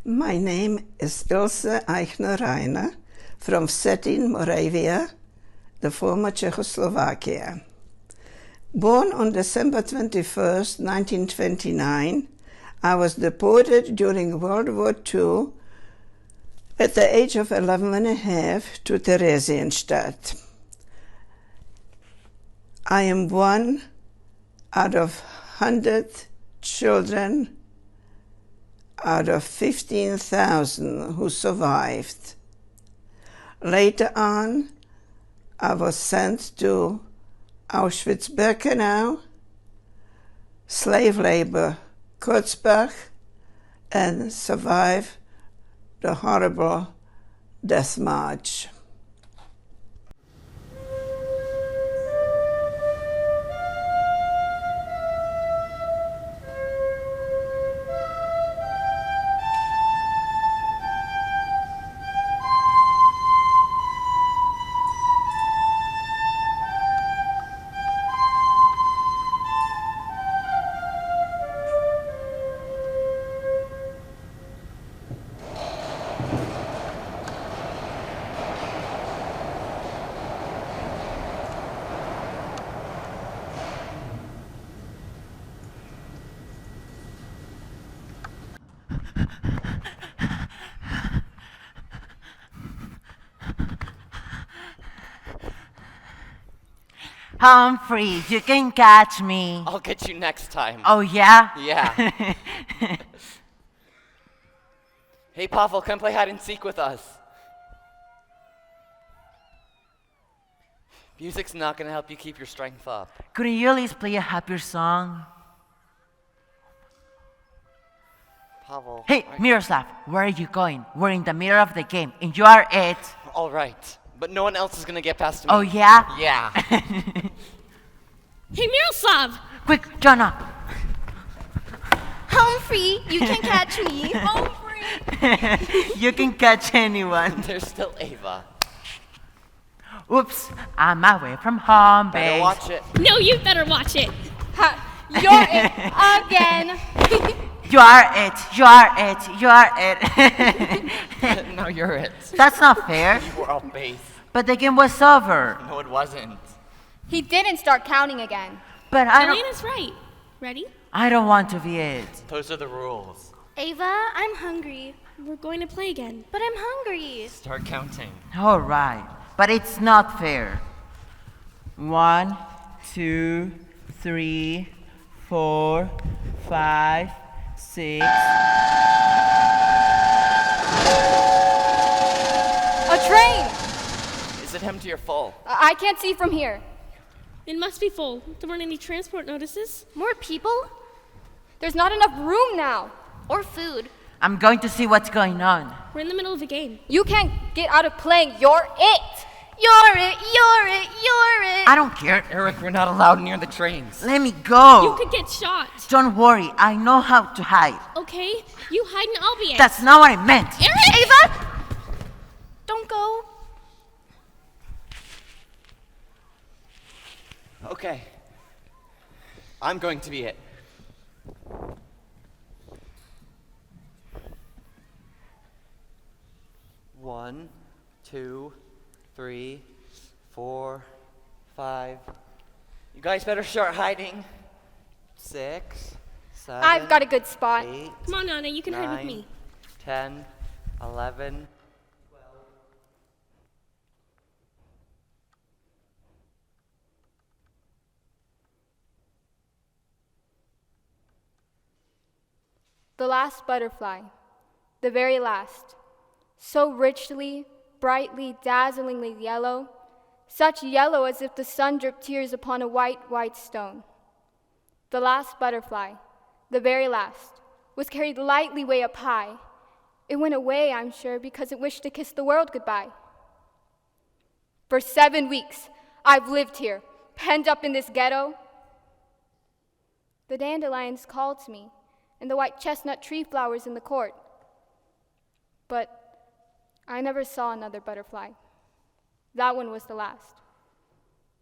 My name is Ilse Eichner-Reiner from Vsetín, Moravia, the former Czechoslovakia. Born on December 21st, 1929, I was deported during World War II at the age of 11 and a half to Theresienstadt. I am one out of 100 children out of 15,000 who survived. Later on, I was sent to Auschwitz-Birkenau, slave labor Kurzbach, and survived the horrible death march. Humphrey, you can catch me. I'll get you next time. Oh, yeah? Yeah. Hey, Pavel, come play hide and seek with us. Music's not gonna help you keep your strength up. Couldn't you at least play a happier song? Pavel. Hey, Miroslav, where are you going? We're in the middle of the game, and you are it. All right, but no one else is gonna get past me. Oh, yeah? Yeah. Hey, Miroslav! Quick, Jonah. Humphrey, you can catch me. Humphrey! You can catch anyone. There's still Ava. Oops, I'm away from home Better base. watch it. No, you better watch it. You're it again. You are it. You are it. You are it. No, you're it. That's not fair. You were off base. But the game was over. No, it wasn't. He didn't start counting again. But Elena's right. Ready? I don't want to be it. Those are the rules. Ava, I'm hungry. We're going to play again. But I'm hungry. Start counting. All right, but it's not fair. 1, 2, 3, 4, 5, 6. A train! Is it empty or full? I can't see from here. It must be full. There weren't any transport notices. More people? There's not enough room now. Or food. I'm going to see what's going on. We're in the middle of a game. You can't get out of playing. You're it. You're it. You're it. You're it. I don't care. Eric, we're not allowed near the trains. Let me go. You could get shot. Don't worry, I know how to hide. Okay? You hide and I'll be it. That's not what I meant. Eric! Ava! Don't go. Okay. I'm going to be it. One, 2, 3, 4, 5. You guys better start hiding. 6, 7. I've got a good spot. 8, Come on, Anna, you can hide with 9, me. 10, 11. The last butterfly. The very last. So richly, brightly, dazzlingly yellow. Such yellow as if the sun dripped tears upon a white, white stone. The last butterfly, the very last, was carried lightly way up high. It went away, I'm sure, because it wished to kiss the world goodbye. For 7 weeks, I've lived here, penned up in this ghetto. The dandelions called to me, and the white chestnut tree flowers in the court. But I never saw another butterfly. That one was the last.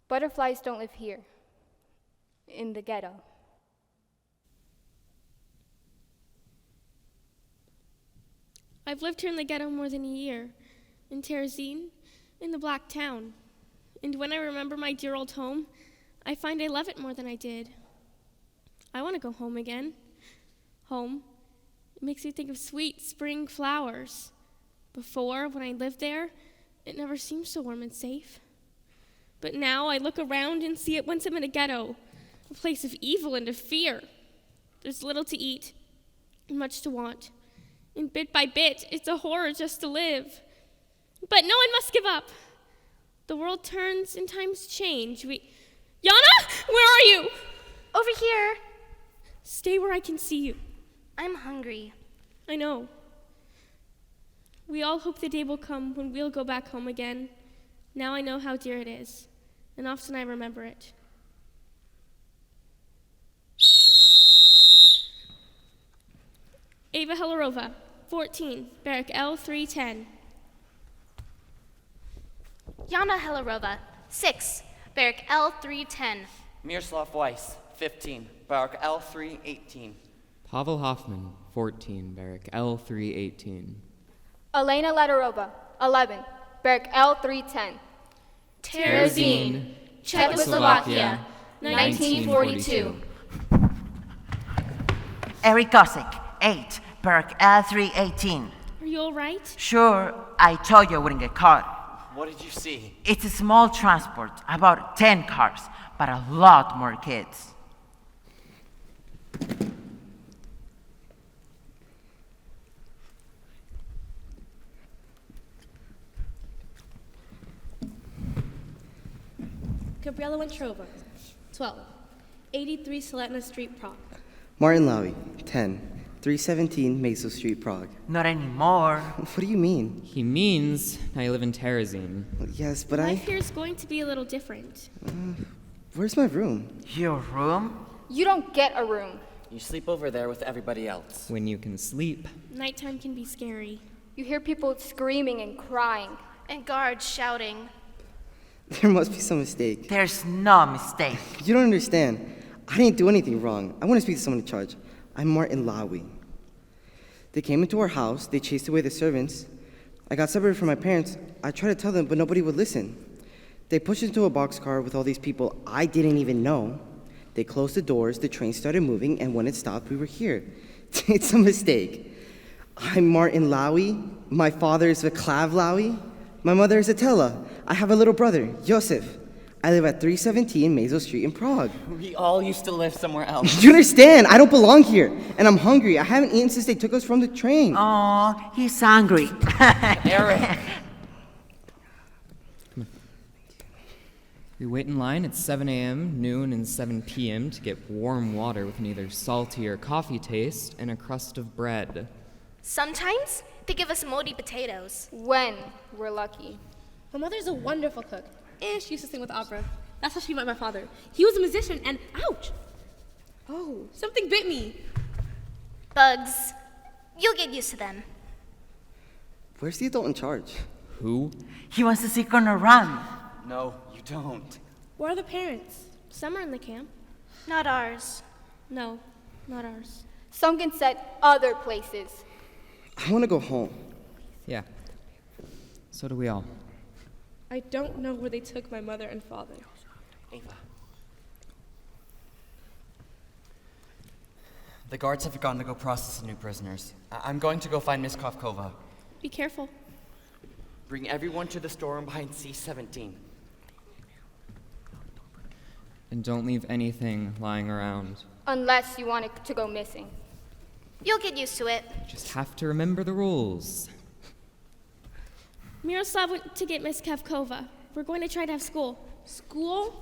Butterflies don't live here, in the ghetto. I've lived here in the ghetto more than a year, in Terezin, in the Black Town. And when I remember my dear old home, I find I love it more than I did. I want to go home again. Home. It makes me think of sweet spring flowers. Before, when I lived there, it never seemed so warm and safe. But now I look around and see at once I'm in a ghetto, a place of evil and of fear. There's little to eat and much to want. And bit by bit, it's a horror just to live. But no one must give up. The world turns and times change. Yana, where are you? Over here. Stay where I can see you. I'm hungry. I know. We all hope the day will come when we'll go back home again. Now I know how dear it is, and often I remember it. Ava Helarova, 14, Barrack L 310. Yana Helarova, 6, Barrack L 310. Miroslav Weiss, 15, Barrack L 318. Pavel Hoffman, 14, Barrack L 318. Elena Ladarova, 11, Barrack L 310. Terezin, Czechoslovakia, 1942. Eric Gosick, 8, Barrack L 318. Are you all right? Sure, I told you I wouldn't get caught. What did you see? It's a small transport, about 10 cars, but a lot more kids. Gabriela Wentrova, 12, 83 Saletna Street, Prague. Martin Lowy, 10, 317 Mazel Street, Prague. Not anymore. What do you mean? He means I live in Terezin. Yes, but Life here is going to be a little different. Where's my room? Your room? You don't get a room. You sleep over there with everybody else. When you can sleep. Nighttime can be scary. You hear people screaming and crying. And guards shouting. There must be some mistake. There's no mistake. You don't understand. I didn't do anything wrong. I want to speak to someone in charge. I'm Martin Lowy. They came into our house. They chased away the servants. I got separated from my parents. I tried to tell them, but nobody would listen. They pushed into a boxcar with all these people I didn't even know. They closed the doors. The train started moving, and when it stopped, we were here. It's a mistake. I'm Martin Lowy. My father is Vaclav Lowy. My mother is Attila. I have a little brother, Joseph. I live at 317 Mazel Street in Prague. We all used to live somewhere else. Do you understand? I don't belong here. And I'm hungry. I haven't eaten since they took us from the train. Oh, he's hungry. Eric. We wait in line at 7 a.m., noon, and 7 p.m. to get warm water with neither salty or coffee taste and a crust of bread. Sometimes they give us moldy potatoes. When we're lucky. My mother's a wonderful cook, and she used to sing with opera. That's how she met my father. He was a musician, and ouch! Oh, something bit me. Bugs. You'll get used to them. Where's the adult in charge? Who? He wants to see Colonel Run. No, you don't. Where are the parents? Some are in the camp. Not ours. No, not ours. Some can set other places. I want to go home. Yeah. So do we all. I don't know where they took my mother and father. Ava. The guards have gone to go process the new prisoners. I'm going to go find Miss Kovkova. Be careful. Bring everyone to the storeroom behind C17. And don't leave anything lying around. Unless you want it to go missing. You'll get used to it. Just have to remember the rules. Miroslav went to get Miss Kavkova. We're going to try to have school. School?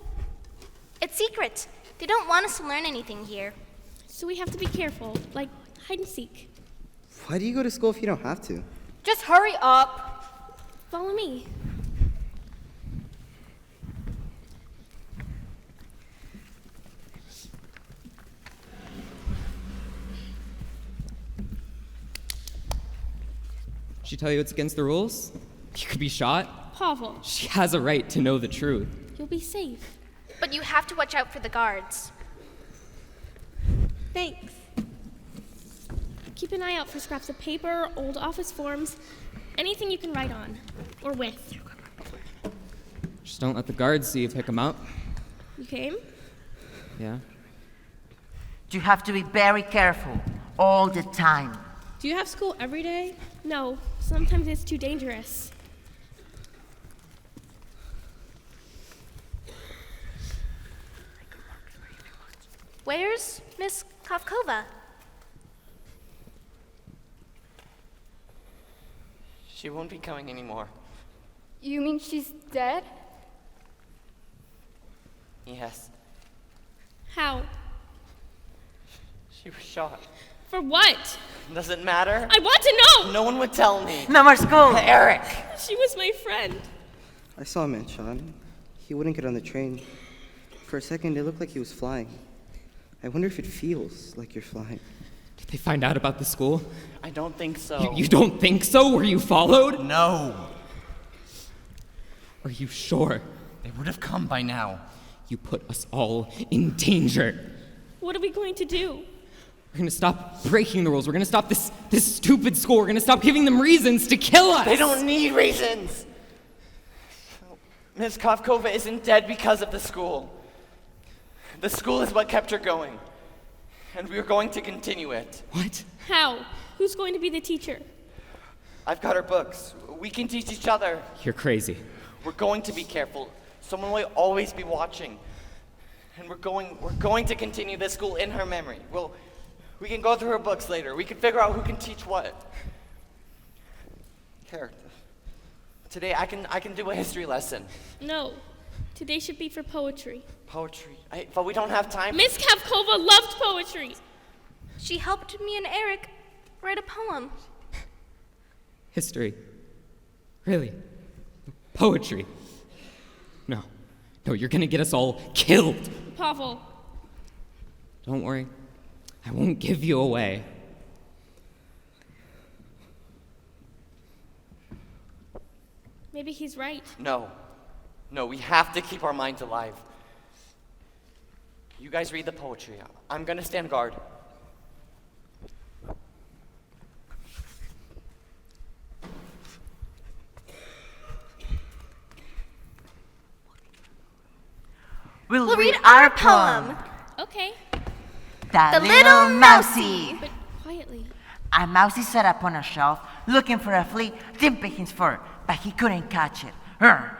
It's secret. They don't want us to learn anything here. So we have to be careful, like hide and seek. Why do you go to school if you don't have to? Just hurry up. Follow me. She tell you it's against the rules? You could be shot. Pavel, She has a right to know the truth. you'll be safe. But you have to watch out for the guards. Thanks. Keep Keep an eye out for scraps of paper, old office forms, anything you can write on, or with. Just don't let the guards see you pick them up. You came? Yeah? You have to be very careful all the time. Do you have school every day? No, sometimes it's too dangerous. Where's Miss Kovkova? She won't be coming anymore. You mean she's dead? Yes. How? She was shot. For what? Doesn't matter. I want to know! No one would tell me. No more school. Eric! She was my friend. I saw a man shot. He wouldn't get on the train. For a second, it looked like he was flying. I wonder if it feels like you're flying. Did they find out about the school? I don't think so. You don't think so? Were you followed? No! Are you sure? They would have come by now. You put us all in danger. What are we going to do? We're gonna stop breaking the rules. We're gonna stop this stupid school. We're gonna stop giving them reasons to kill us. They don't need reasons! Miss Kovkova isn't dead because of the school. The school is what kept her going. And we're going to continue it. What? How? Who's going to be the teacher? I've got her books. We can teach each other. You're crazy. We're going to be careful. Someone will always be watching. And we're going to continue this school in her memory. We can go through her books later. We can figure out who can teach what. Here. Today I can do a history lesson. No. Today should be for poetry. Poetry. But we don't have time. Miss Kavkova loved poetry. She helped me and Eric write a poem. History. Really? Poetry. No, you're gonna get us all killed. Pavel. Don't worry. I won't give you away. Maybe he's right. No, we have to keep our minds alive. You guys read the poetry. I'm gonna stand guard. We'll read our poem. Okay, The Little Mousy. but quietly. A mousey sat up on a shelf, looking for a flea deep in his fur, but he couldn't catch it.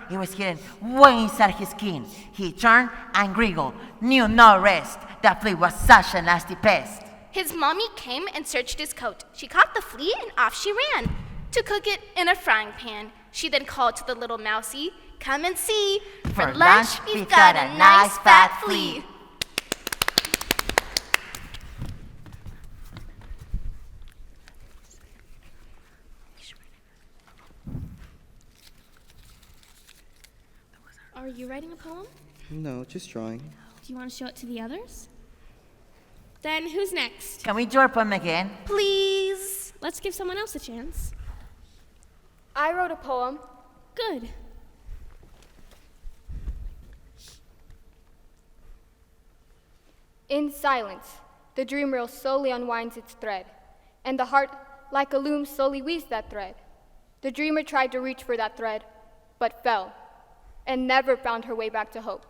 It was hidden way inside his skin. He turned and giggled, knew no rest. The flea was such a nasty pest. His mommy came and searched his coat. She caught the flea and off she ran to cook it in a frying pan. She then called to the little mousey, "Come and see. For lunch, we've got a nice fat flea." Are you writing a poem? No, just drawing. Do you want to show it to the others? Then who's next? Can we do our poem again? Please. Let's give someone else a chance. I wrote a poem. Good. In silence, the dream reel slowly unwinds its thread, and the heart, like a loom, slowly weaves that thread. The dreamer tried to reach for that thread, but fell, and never found her way back to hope.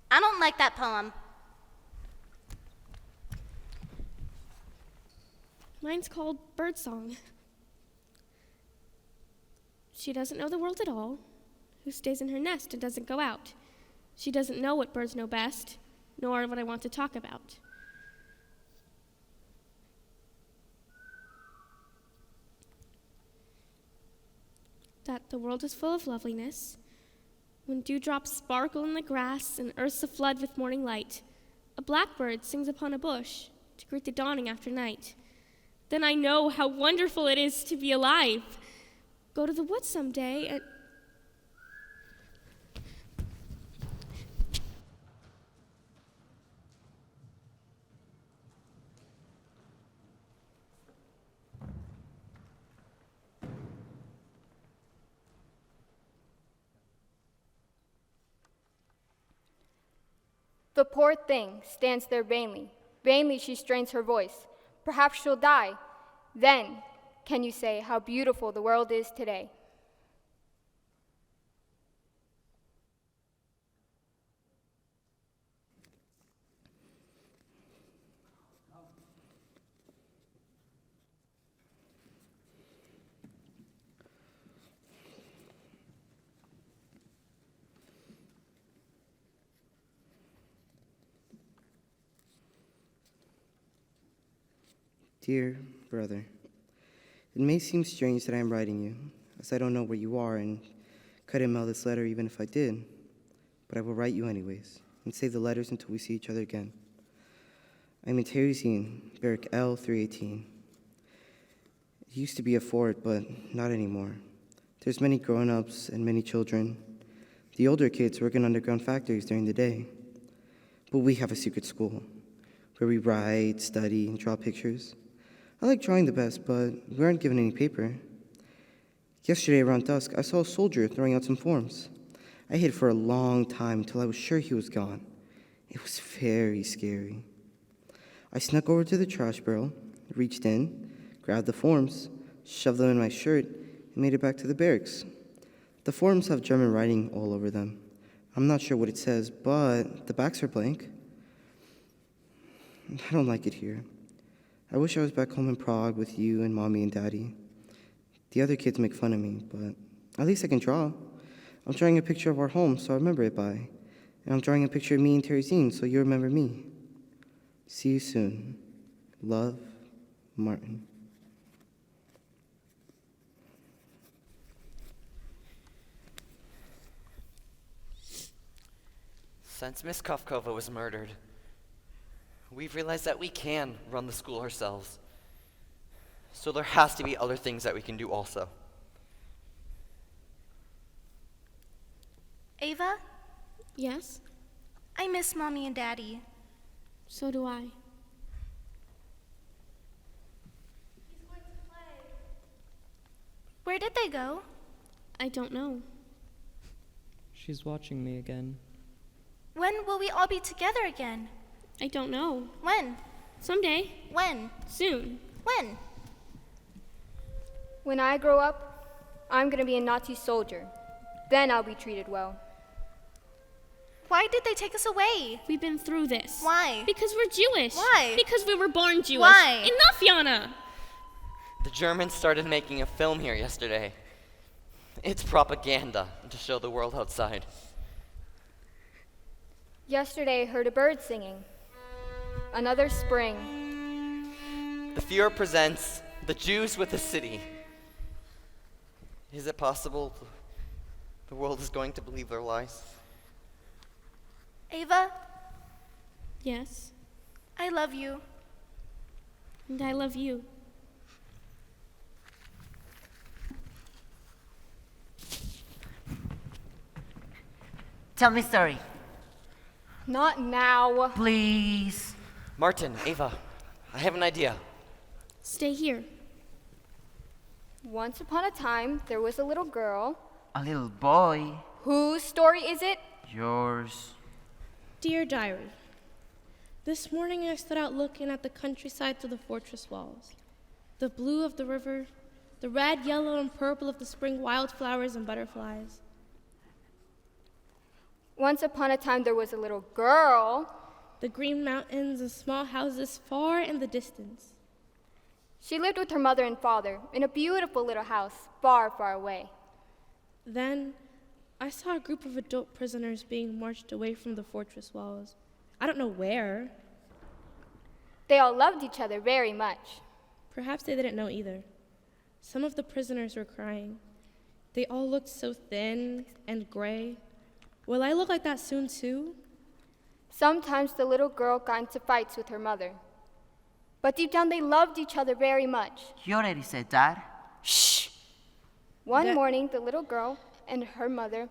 I don't like that poem. Mine's called Birdsong. She doesn't know the world at all, who stays in her nest and doesn't go out. She doesn't know what birds know best, nor what I want to talk about. That the world is full of loveliness. When dewdrops sparkle in the grass and earth's aflood with morning light, a blackbird sings upon a bush to greet the dawning after night. Then I know how wonderful it is to be alive. Go to the woods someday and... The poor thing stands there vainly. Vainly she strains her voice, Perhaps she'll die. Then, can you say how beautiful the world is today? Dear brother, it may seem strange that I am writing you, as I don't know where you are and couldn't mail this letter even if I did, but I will write you anyways and save the letters until we see each other again. I'm in Terezin, Barrack L 318. It used to be a fort, but not anymore. There's many grown-ups and many children. The older kids work in underground factories during the day, but we have a secret school where we write, study, and draw pictures. I like drawing the best, but we aren't given any paper. Yesterday around dusk, I saw a soldier throwing out some forms. I hid for a long time until I was sure he was gone. It was very scary. I snuck over to the trash barrel, reached in, grabbed the forms, shoved them in my shirt, and made it back to the barracks. The forms have German writing all over them. I'm not sure what it says, but the backs are blank. I don't like it here. I wish I was back home in Prague with you and Mommy and Daddy. The other kids make fun of me, but at least I can draw. I'm drawing a picture of our home, so I remember it by. And I'm drawing a picture of me and Terezin, so you remember me. See you soon. Love, Martin. Since Miss Kofkova was murdered, we've realized that we can run the school ourselves. So there has to be other things that we can do also. Ava, Yes? I miss Mommy and Daddy. So do I. Where did they go? I don't know. She's watching me again. When will we all be together again? I don't know. When? Someday. When? Soon. When? When I grow up, I'm gonna be a Nazi soldier. Then I'll be treated well. Why did they take us away? We've been through this. Why? Because we're Jewish. Why? Because we were born Jewish. Why? Enough, Yana! The Germans started making a film here yesterday. It's propaganda to show the world outside. Yesterday I heard a bird singing. Another spring. The Fuhrer presents The Jews with the City. Is it possible the world is going to believe their lies? Ava, Yes. I love you. And I love you. Tell me a story, Not now. please. Martin, Ava, I have an idea. Stay here. Once upon a time, there was a little girl. A little boy. Whose story is it? Yours. Dear Diary, this morning I stood out looking at the countryside through the fortress walls. The blue of the river, the red, yellow, and purple of the spring wildflowers and butterflies. Once upon a time, there was a little girl. The green mountains and small houses far in the distance. She lived with her mother and father in a beautiful little house far, far away. Then I saw a group of adult prisoners being marched away from the fortress walls. I don't know where. They all loved each other very much. Perhaps they didn't know either. Some of the prisoners were crying. They all looked so thin and gray. Will I look like that soon too? Sometimes the little girl got into fights with her mother. But deep down, they loved each other very much. You already said that. Shh! One That- morning, the little girl and her mother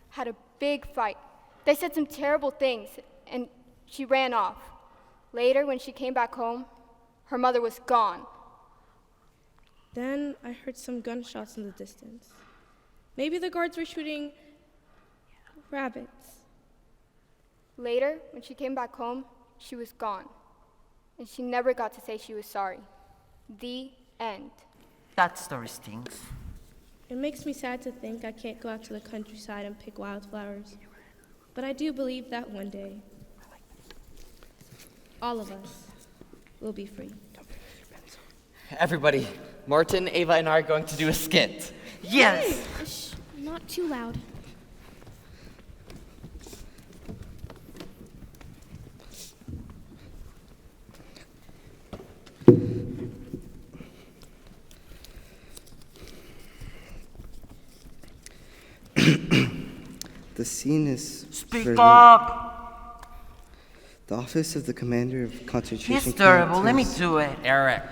had a big fight. They said some terrible things, and she ran off. Later, when she came back home, her mother was gone. Then I heard some gunshots in the distance. Maybe the guards were shooting rabbits. Later, when she came back home, she was gone. and she never got to say she was sorry. The end. That story stinks. It makes me sad to think I can't go out to the countryside and pick wildflowers. But I do believe that one day, all of us will be free. Everybody, Martin, Ava, and I are going to do a skit. Yes! Shh, not too loud. The scene is Speak Berlin. up! The office of the commander of concentration He's terrible. camp Let me is- do it. Eric.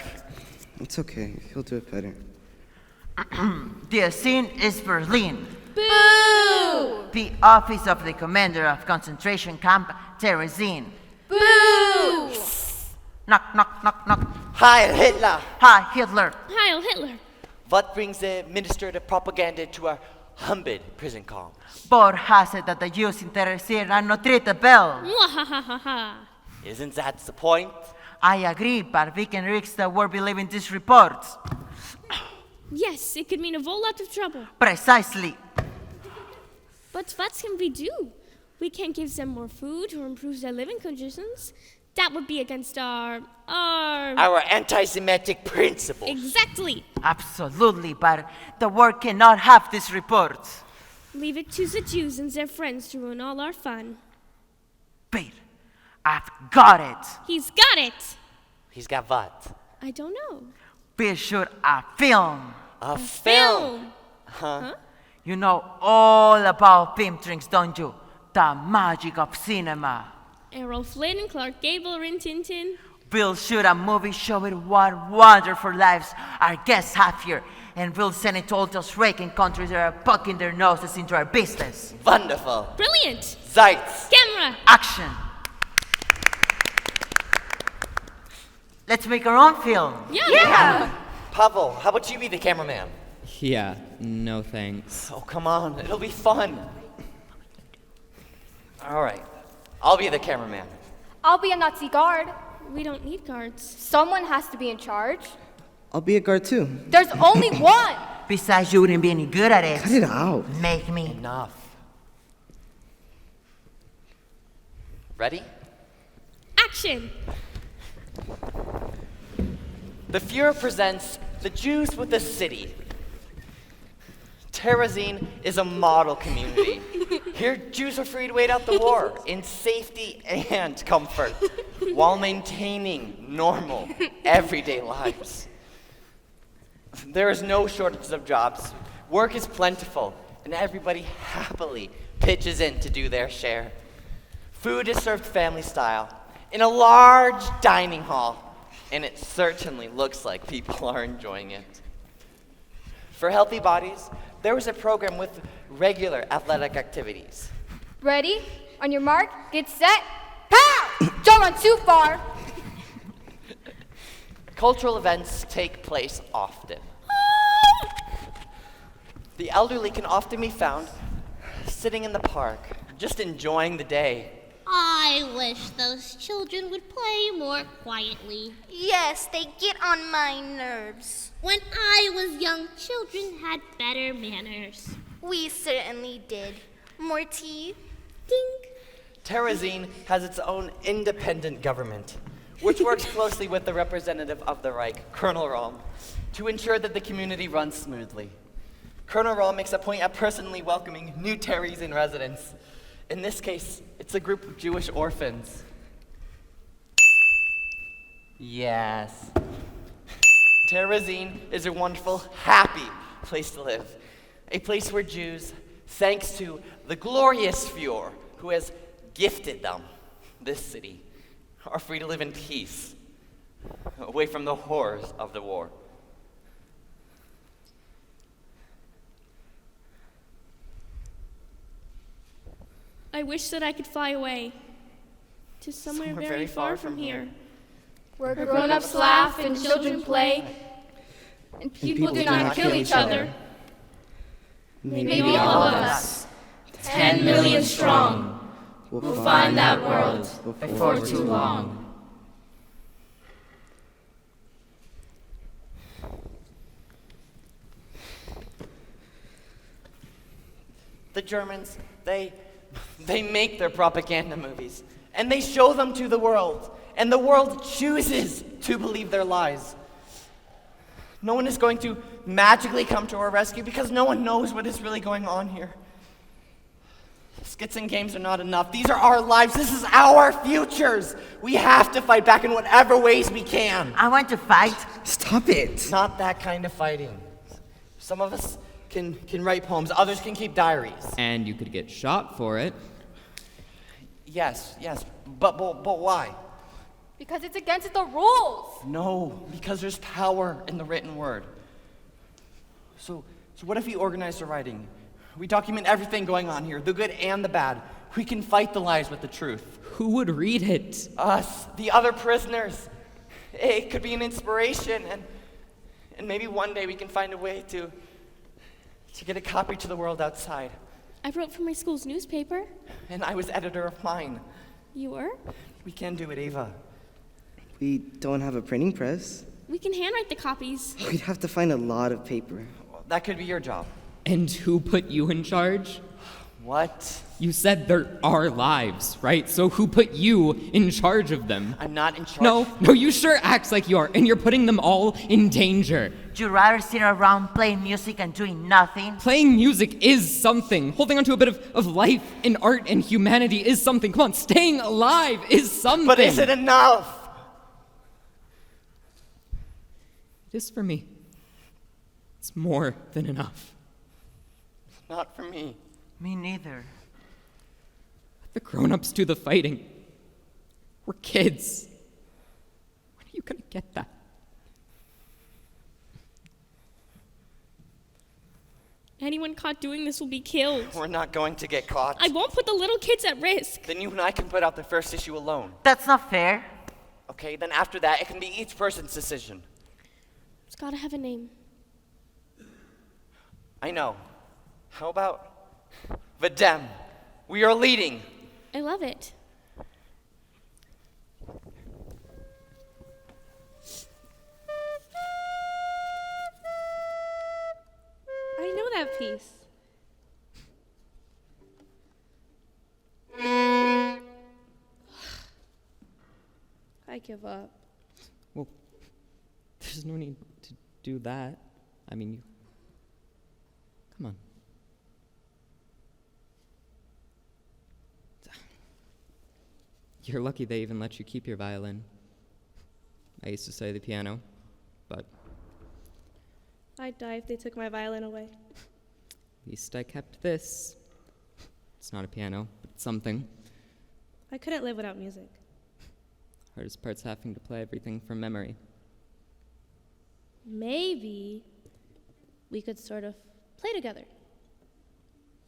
It's okay. He'll do it better. The scene is Berlin. Boo! The office of the commander of concentration camp, Terezin. Boo! Knock, knock, knock, knock. Hi, Hitler. Hi, Hitler. Heil Hitler. What brings the minister of propaganda to our humble prison camp? Bord has it that the Jews in Terezin are not treated well. Mwahahaha. Isn't that the point? I agree, but we can risk the world believing these reports. Yes, it could mean a whole lot of trouble. Precisely. But what can we do? We can't give them more food or improve their living conditions. That would be against our... Our anti-Semitic principles. Exactly. Absolutely, but the world cannot have these reports. Leave it to the Jews and their friends to ruin all our fun. Wait, I've got it. He's got it. He's got what? I don't know. We shoot a film. A film. Huh? You know all about film tricks, don't you? The magic of cinema. Errol Flynn and Clark Gable, Rin Tin Tin. We'll shoot a movie showing what wonderful lives our guests have here, and we'll send it to all those raking countries that are poking their noses into our business. Wonderful. Brilliant. Zeitz. Camera. Action. Let's make our own film. Yeah. Pavel, how about you be the cameraman? Yeah, no thanks. Oh, come on. It'll be fun. All right. I'll be the cameraman. I'll be a Nazi guard. We don't need guards. Someone has to be in charge. I'll be a guard too. There's only one. Besides, you wouldn't be any good at it. Cut it out. Make me. Enough. Ready? Action. The Fuhrer presents the Jews with the city. Terezin is a model community. Here, Jews are free to wait out the war in safety and comfort while maintaining normal, everyday lives. There is no shortage of jobs. Work is plentiful, and everybody happily pitches in to do their share. Food is served family style in a large dining hall, and it certainly looks like people are enjoying it. For healthy bodies, there was a program with regular athletic activities. Ready? On your mark, get set, pow! Don't run too far. Cultural events take place often. The elderly can often be found sitting in the park, just enjoying the day. I wish those children would play more quietly. Yes, they get on my nerves. When I was young, children had better manners. We certainly did. More tea? Ding. Terezin has its own independent government, which works closely with the representative of the Reich, Colonel Rahm, to ensure that the community runs smoothly. Colonel Rahm makes a point of personally welcoming new Terezin residents. In this case, it's a group of Jewish orphans. Yes. Terezin is a wonderful, happy place to live. A place where Jews, thanks to the glorious Fuhrer who has gifted them this city, are free to live in peace, away from the horrors of the war. I wish that I could fly away to somewhere very far from here. Where grown-ups laugh and children play, and people do not kill each other. Maybe all of us, 10 million strong, will find that world before too long. The Germans, they make their propaganda movies, and they show them to the world, and the world chooses to believe their lies. No one is going to magically come to our rescue because no one knows what is really going on here. Skits and games are not enough. These are our lives. This is our futures. We have to fight back in whatever ways we can. I want to fight. Stop it. Not that kind of fighting. Some of us can write poems. Others can keep diaries. And you could get shot for it. Yes. But why? Because it's against the rules. No, because there's power in the written word. So what if we organize the writing? We document everything going on here, the good and the bad. We can fight the lies with the truth. Who would read it? Us, the other prisoners. It could be an inspiration, and maybe one day we can find a way to get a copy to the world outside. I wrote for my school's newspaper. And I was editor of mine. You were? We can do it, Ava. We don't have a printing press. We can handwrite the copies. We'd have to find a lot of paper. That could be your job. And who put you in charge? What? You said they're our lives, right? So who put you in charge of them? I'm not in charge. No, you sure act like you are, and you're putting them all in danger. You'd rather sit around playing music and doing nothing? Playing music is something. Holding on to a bit of life and art and humanity is something. Come on, staying alive is something. But is it enough? It is for me. It's more than enough. Not for me. Me neither. The grown-ups do the fighting. We're kids. When are you gonna get that? Anyone caught doing this will be killed. We're not going to get caught. I won't put the little kids at risk. Then you and I can put out the first issue alone. That's not fair. Okay, then after that, it can be each person's decision. It's gotta have a name. I know. How about Vadem? We are leading. I love it. I know that piece. I give up. Well, there's no need to do that. I mean, come on. You're lucky they even let you keep your violin. I used to study the piano, but I'd die if they took my violin away. at least I kept this. It's not a piano, but it's something. I couldn't live without music. Hardest part's having to play everything from memory. Maybe we could sort of play together.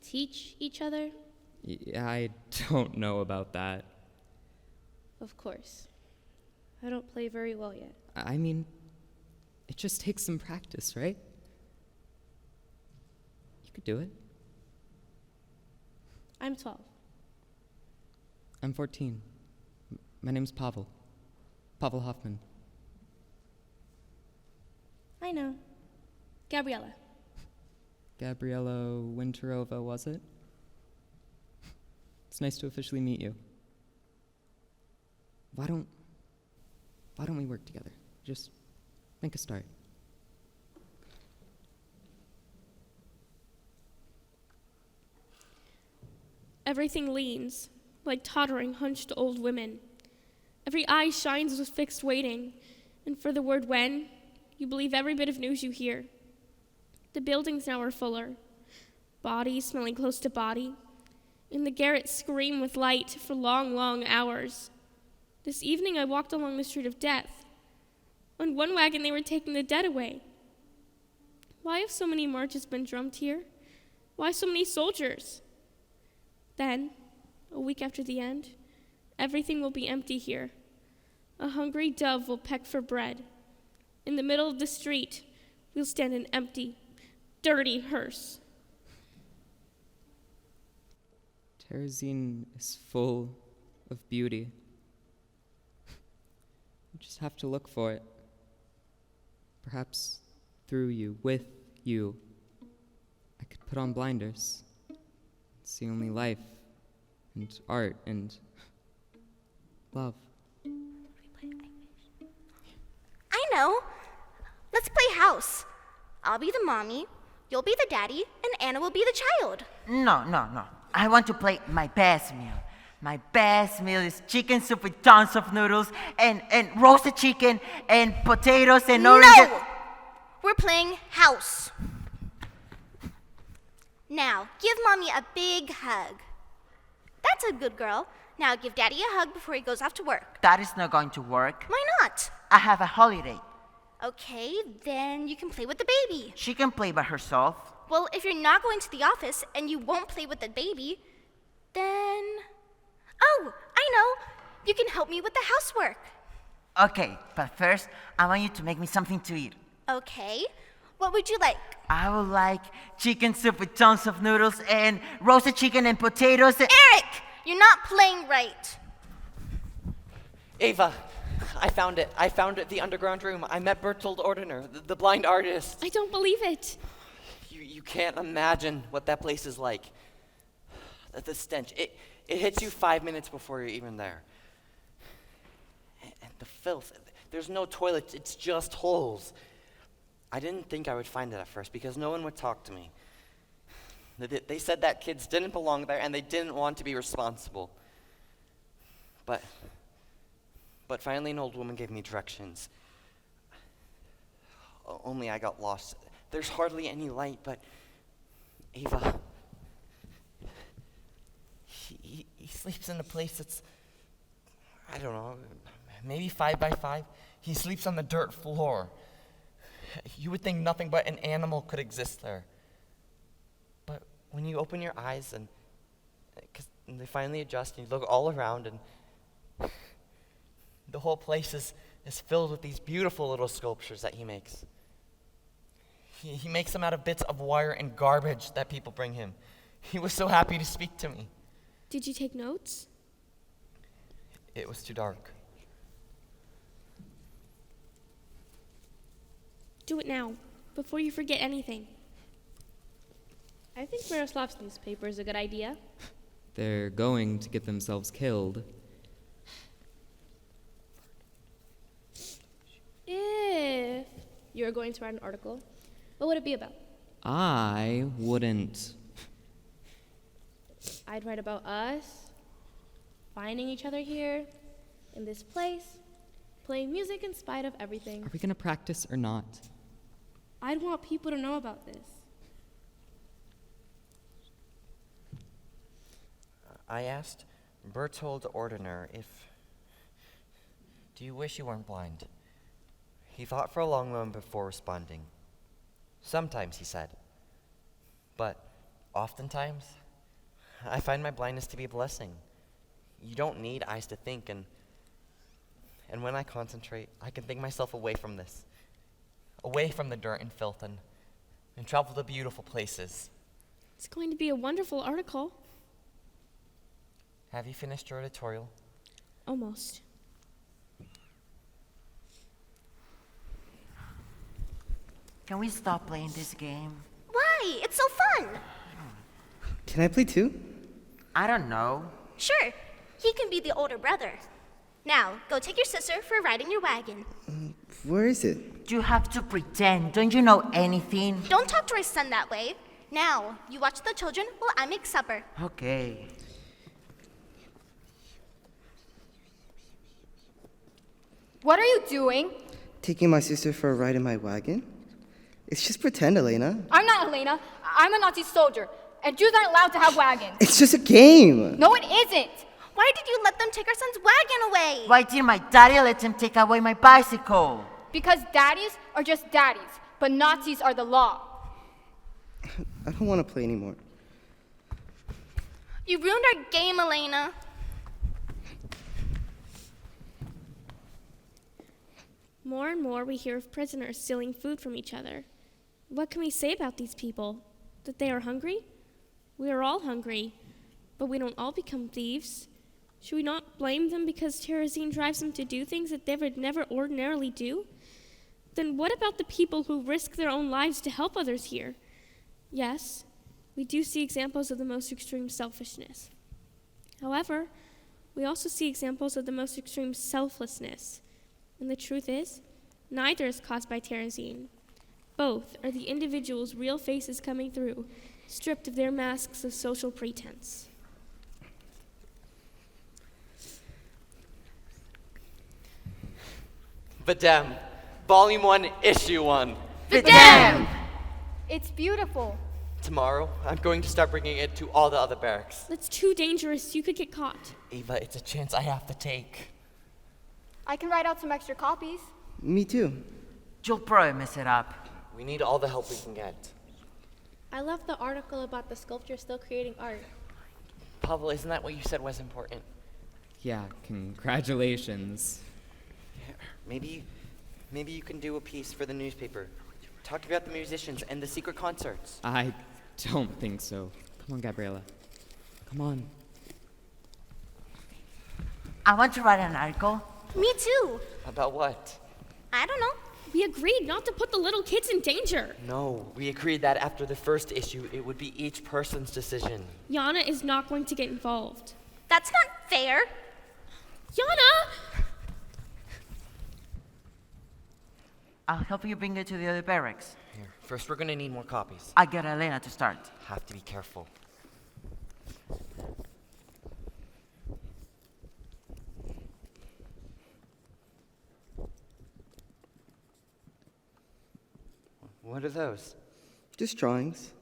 Teach each other. Yeah, I don't know about that. Of course. I don't play very well yet. I mean, it just takes some practice, right? You could do it. I'm 12. I'm 14. My name's Pavel. Pavel Hoffman. I know. Gabriella. Gabriella Winterova, was it? It's nice to officially meet you. Why don't we work together? Just make a start. Everything leans, like tottering, hunched old women. Every eye shines with fixed waiting, and for the word when, you believe every bit of news you hear. The buildings now are fuller, bodies smelling close to body. In the garret scream with light for long, long hours. This evening I walked along the street of death. On one wagon they were taking the dead away. Why have so many marches been drummed here? Why so many soldiers? Then, a week after the end, everything will be empty here. A hungry dove will peck for bread. In the middle of the street, we'll stand an empty, dirty hearse. Terezin is full of beauty. You just have to look for it. Perhaps through you, with you, I could put on blinders. It's the only life, and art, and love. I know. Let's play house. I'll be the mommy, you'll be the daddy, and Anna will be the child. No. I want to play my best meal. My best meal is chicken soup with tons of noodles and roasted chicken and potatoes and oranges. No! We're playing house. Now, give mommy a big hug. That's a good girl. Now give daddy a hug before he goes off to work. That is not going to work. Why not? I have a holiday. Okay, then you can play with the baby. She can play by herself. Well, if you're not going to the office and you won't play with the baby, then... Oh, I know. You can help me with the housework. Okay, but first, I want you to make me something to eat. Okay. What would you like? I would like chicken soup with tons of noodles and roasted chicken and potatoes. Eric! You're not playing right. Ava, I found it. I found it, the underground room. I met Bertold Ordiner, the blind artist. I don't believe it. You can't imagine what that place is like. The stench. It hits you 5 minutes before you're even there. And the filth. There's no toilets. It's just holes. I didn't think I would find it at first because no one would talk to me. They said that kids didn't belong there and they didn't want to be responsible. But finally an old woman gave me directions. Only I got lost. There's hardly any light, but Ava, he sleeps in a place that's, I don't know, maybe 5 by 5. He sleeps on the dirt floor. You would think nothing but an animal could exist there. But when you open your eyes and they finally adjust and you look all around and the whole place is filled with these beautiful little sculptures that he makes. He makes them out of bits of wire and garbage that people bring him. He was so happy to speak to me. Did you take notes? It was too dark. Do it now, before you forget anything. I think Miroslav's newspaper is a good idea. They're going to get themselves killed. If you were going to write an article, what would it be about? I wouldn't. I'd write about us, finding each other here, in this place, playing music in spite of everything. Are we going to practice or not? I'd want people to know about this. I asked Bertold Ordiner do you wish you weren't blind? He thought for a long moment before responding. Sometimes, he said. But oftentimes, I find my blindness to be a blessing. You don't need eyes to think, and when I concentrate, I can think myself away from this, away from the dirt and filth, and travel to beautiful places. It's going to be a wonderful article. Have you finished your editorial? Almost. Can we stop playing this game? Why? It's so fun. Can I play too? I don't know. Sure. He can be the older brother. Now, go take your sister for a ride in your wagon. Where is it? You have to pretend. Don't you know anything? Don't talk to our son that way. Now, you watch the children while I make supper. Okay. What are you doing? Taking my sister for a ride in my wagon? It's just pretend, Elena. I'm not Elena. I'm a Nazi soldier. And Jews aren't allowed to have wagons. It's just a game. No, it isn't. Why did you let them take our son's wagon away? Why did my daddy let him take away my bicycle? Because daddies are just daddies, but Nazis are the law. I don't want to play anymore. You ruined our game, Elena. More and more we hear of prisoners stealing food from each other. What can we say about these people? That they are hungry? We are all hungry, but we don't all become thieves. Should we not blame them because Terezin drives them to do things that they would never ordinarily do? Then what about the people who risk their own lives to help others here? Yes, we do see examples of the most extreme selfishness. However, we also see examples of the most extreme selflessness. And the truth is, neither is caused by Terezin. Both are the individual's real faces coming through, stripped of their masks of social pretense. Videm, Volume 1, Issue 1. Videm! It's beautiful. Tomorrow, I'm going to start bringing it to all the other barracks. That's too dangerous. You could get caught. Ava, it's a chance I have to take. I can write out some extra copies. Me too. You'll probably mess it up. We need all the help we can get. I love the article about the sculpture still creating art. Pavel, isn't that what you said was important? Yeah, congratulations. Maybe you can do a piece for the newspaper. Talk about the musicians and the secret concerts. I don't think so. Come on, Gabriela. Come on. I want to write an article. Me too. About what? I don't know. We agreed not to put the little kids in danger. No, we agreed that after the first issue, it would be each person's decision. Yana is not going to get involved. That's not fair. Yana! I'll help you bring it to the other barracks. Here, first we're gonna need more copies. I get Elena to start. Have to be careful. What are those? Just drawings.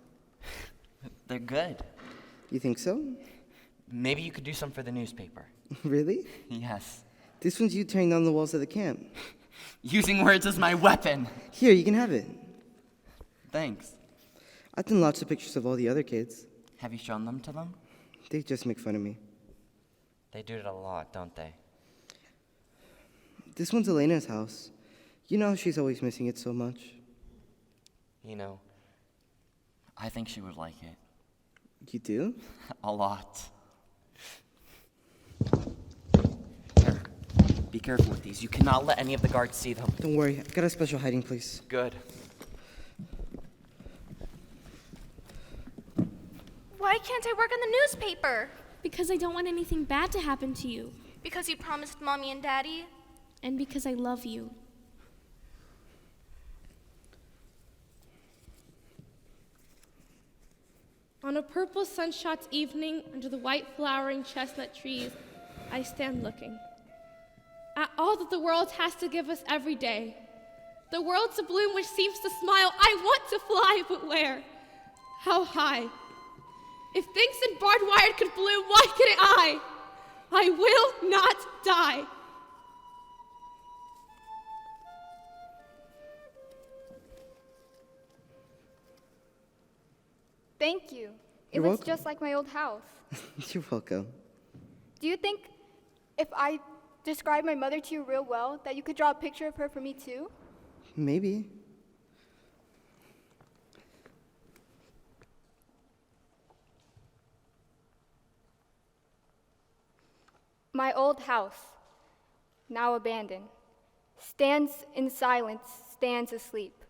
They're good. You think so? Maybe you could do some for the newspaper. Really? Yes. This one's you tearing down the walls of the camp. Using words as my weapon. Here, you can have it. Thanks. I've done lots of pictures of all the other kids. Have you shown them to them? They just make fun of me. They do it a lot, don't they? This one's Elena's house. You know she's always missing it so much. You know, I think she would like it. You do? A lot. Here, be careful with these. You cannot let any of the guards see them. Don't worry, I've got a special hiding place. Good. Why can't I work on the newspaper? Because I don't want anything bad to happen to you. Because you promised Mommy and Daddy. And because I love you. On a purple sunshot evening, under the white flowering chestnut trees, I stand looking at all that the world has to give us every day. The world's a bloom which seems to smile. I want to fly, but where? How high? If things in barbed wire could bloom, why couldn't I? I will not die. Thank you. It You're looks welcome. just like my old house. You're welcome. Do you think if I describe my mother to you real well, that you could draw a picture of her for me too? Maybe. My old house, now abandoned, stands in silence, stands asleep.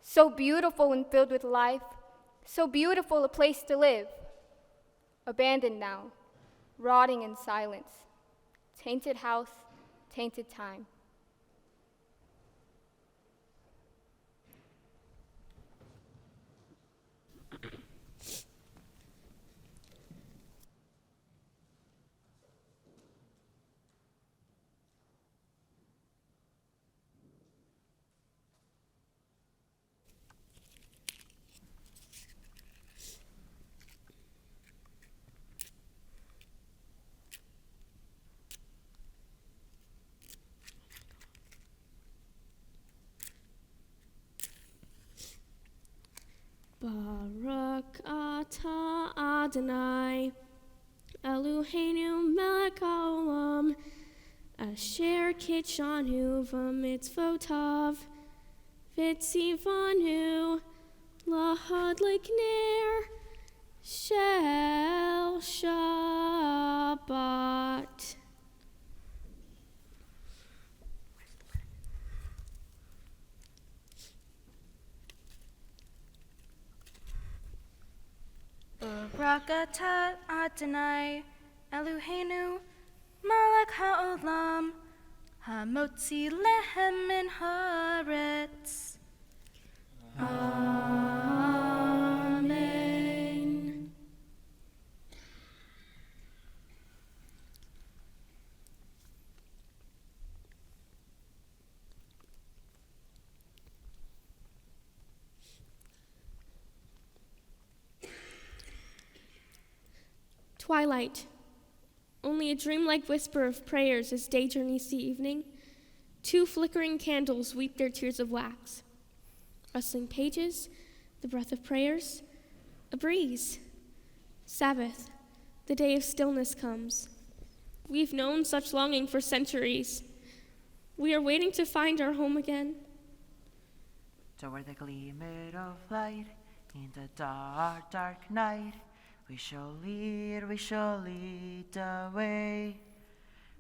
So beautiful and filled with life, so beautiful a place to live. Abandoned now, rotting in silence. Tainted house, tainted time. Baruch atah Adonai, Eloheinu melech haolam, asher kitshanu v'mitzvotav, v'tzivanu lahadlik ner shel Shabbat. Barak atah Adonai Eloheinu Malach haolam Hamotzi lehem min haaretz. Amen. Twilight. Only a dreamlike whisper of prayers as day journeys to evening. 2 flickering candles weep their tears of wax. Rustling pages, the breath of prayers, a breeze. Sabbath, the day of stillness comes. We've known such longing for centuries. We are waiting to find our home again. Toward the gleamer of light in the dark, dark night, we shall lead the way.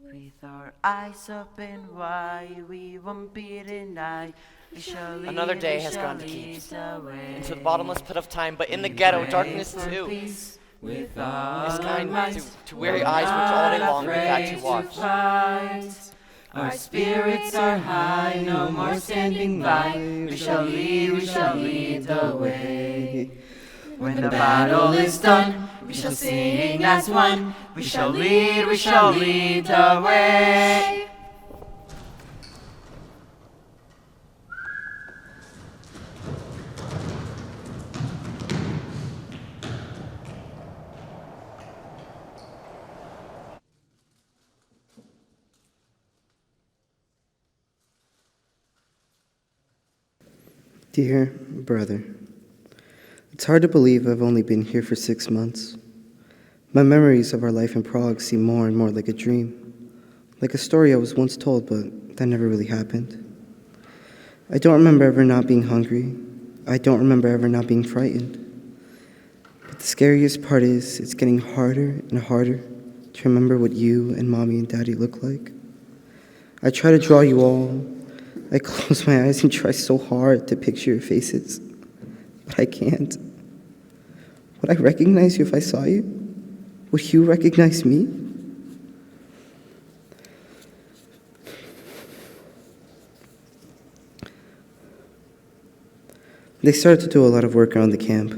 With our eyes open wide, we won't be denied. We shall lead, Another day has gone to keep into the bottomless pit of time, but in the ghetto, darkness too is kind to weary eyes which all day long we've had to watch. Our spirits are high, no more standing by. We shall lead the way. When the battle is done, we shall sing as one. We shall lead the way. Dear brother, it's hard to believe I've only been here for 6 months. My memories of our life in Prague seem more and more like a dream, like a story I was once told, but that never really happened. I don't remember ever not being hungry. I don't remember ever not being frightened. But the scariest part is it's getting harder and harder to remember what you and Mommy and Daddy look like. I try to draw you all. I close my eyes and try so hard to picture your faces, but I can't. Would I recognize you if I saw you? Would you recognize me? They started to do a lot of work around the camp.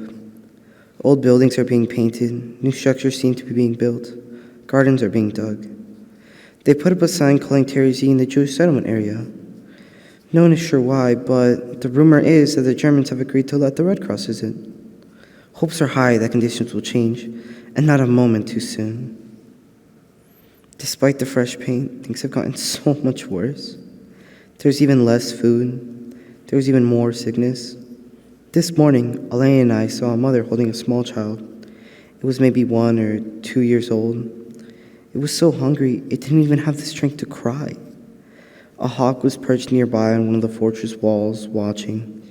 Old buildings are being painted, new structures seem to be being built, gardens are being dug. They put up a sign calling Terezin the Jewish settlement area. No one is sure why, but the rumor is that the Germans have agreed to let the Red Cross visit. Hopes are high that conditions will change, and not a moment too soon. Despite the fresh paint, things have gotten so much worse. There's even less food. There's even more sickness. This morning, Elaine and I saw a mother holding a small child. It was maybe 1 or 2 years old. It was so hungry, it didn't even have the strength to cry. A hawk was perched nearby on one of the fortress walls, watching.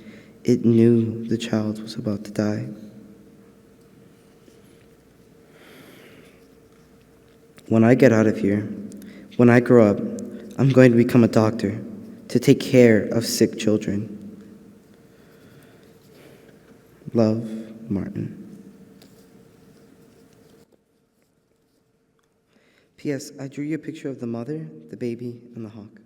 It knew the child was about to die. When I get out of here, when I grow up, I'm going to become a doctor to take care of sick children. Love, Martin. P.S. I drew you a picture of the mother, the baby, and the hawk.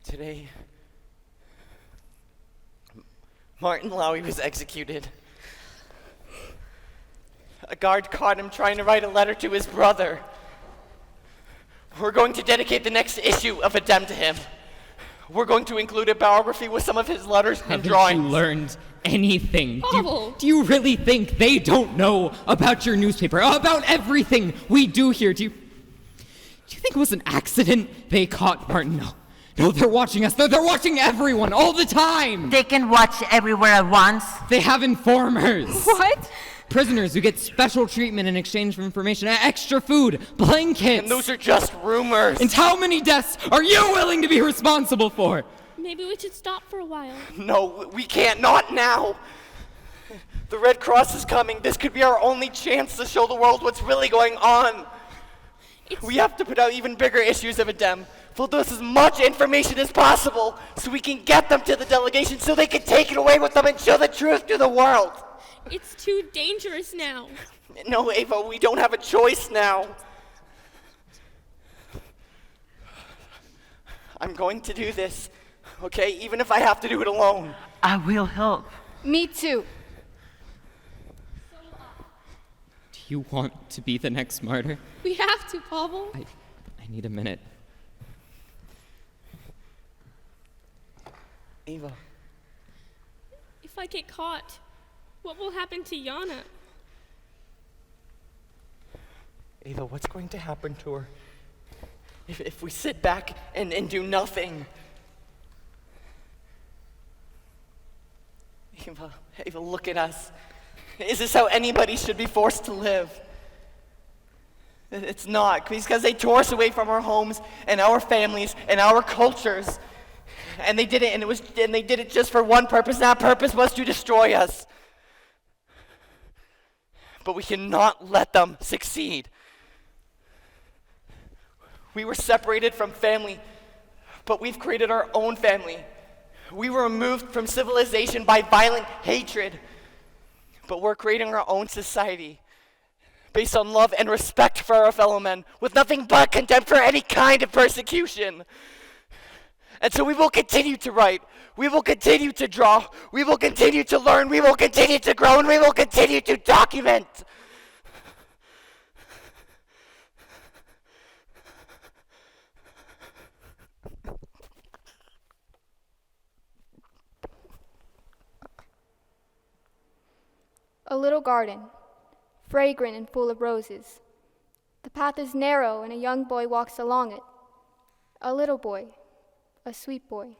Today, Martin Lowy was executed. A guard caught him trying to write a letter to his brother. We're going to dedicate the next issue of Adem to him. We're going to include a biography with some of his letters and drawings. Haven't you learned anything? Pavel! Do you really think they don't know about your newspaper, about everything we do here? Do you think it was an accident they caught Martin? No, they're watching us. They're watching everyone all the time. They can watch everywhere at once. They have informers. What? Prisoners who get special treatment in exchange for information, extra food, blankets. And those are just rumors. And how many deaths are you willing to be responsible for? Maybe we should stop for a while. No, we can't. Not now. The Red Cross is coming. This could be our only chance to show the world what's really going on. We have to put out even bigger issues of Adem. Fill those as much information as possible so we can get them to the delegation so they can take it away with them and show the truth to the world. It's too dangerous now. No, Ava, we don't have a choice now. I'm going to do this, okay? Even if I have to do it alone. I will help. Me too. Do you want to be the next martyr? We have to, Pavel. I need a minute. Ava. If I get caught, what will happen to Yana? Ava, what's going to happen to her if we sit back and do nothing? Ava, look at us. Is this how anybody should be forced to live? It's not, because they tore us away from our homes and our families and our cultures. And they did it, and they did it just for one purpose, and that purpose was to destroy us. But we cannot let them succeed. We were separated from family, but we've created our own family. We were removed from civilization by violent hatred, but we're creating our own society based on love and respect for our fellow men, with nothing but contempt for any kind of persecution. And so we will continue to write, we will continue to draw, we will continue to learn, we will continue to grow, and we will continue to document. A little garden, fragrant and full of roses. The path is narrow and a young boy walks along it. A little boy, a sweet boy,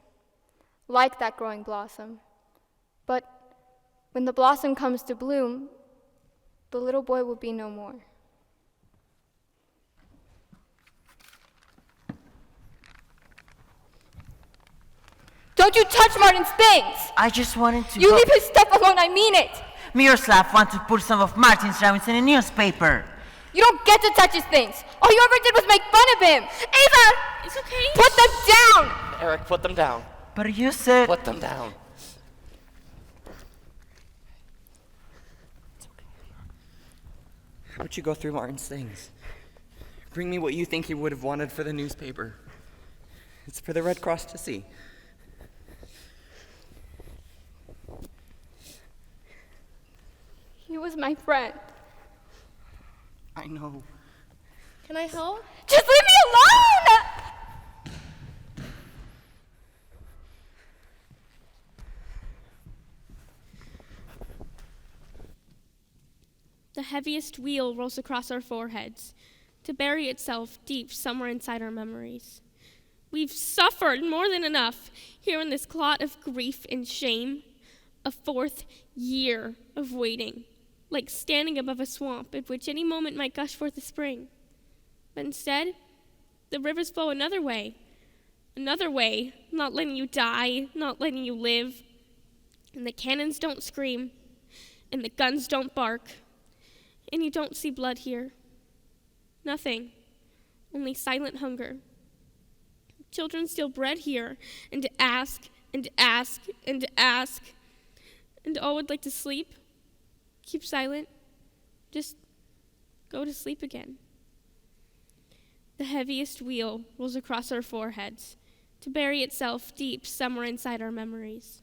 like that growing blossom. But when the blossom comes to bloom, the little boy will be no more. Don't you touch Martin's things! I just wanted to You leave his stuff alone, I mean it! Miroslav wants to put some of Martin's drawings in a newspaper. You don't get to touch his things! All you ever did was make fun of him! Ava! It's okay. Put them down! Eric, put them down. But you said... Put them down. How about you go through Martin's things? Bring me what you think he would have wanted for the newspaper. It's for the Red Cross to see. He was my friend. I know. Can I help? Just leave me alone! The heaviest wheel rolls across our foreheads, to bury itself deep somewhere inside our memories. We've suffered more than enough here in this clot of grief and shame. A 4th year of waiting, like standing above a swamp at which any moment might gush forth a spring. But instead, the rivers flow another way, not letting you die, not letting you live. And the cannons don't scream, and the guns don't bark, and you don't see blood here. Nothing, only silent hunger. Children steal bread here, and ask, and ask, and ask, and all would like to sleep, keep silent, just go to sleep again. The heaviest wheel rolls across our foreheads, to bury itself deep somewhere inside our memories.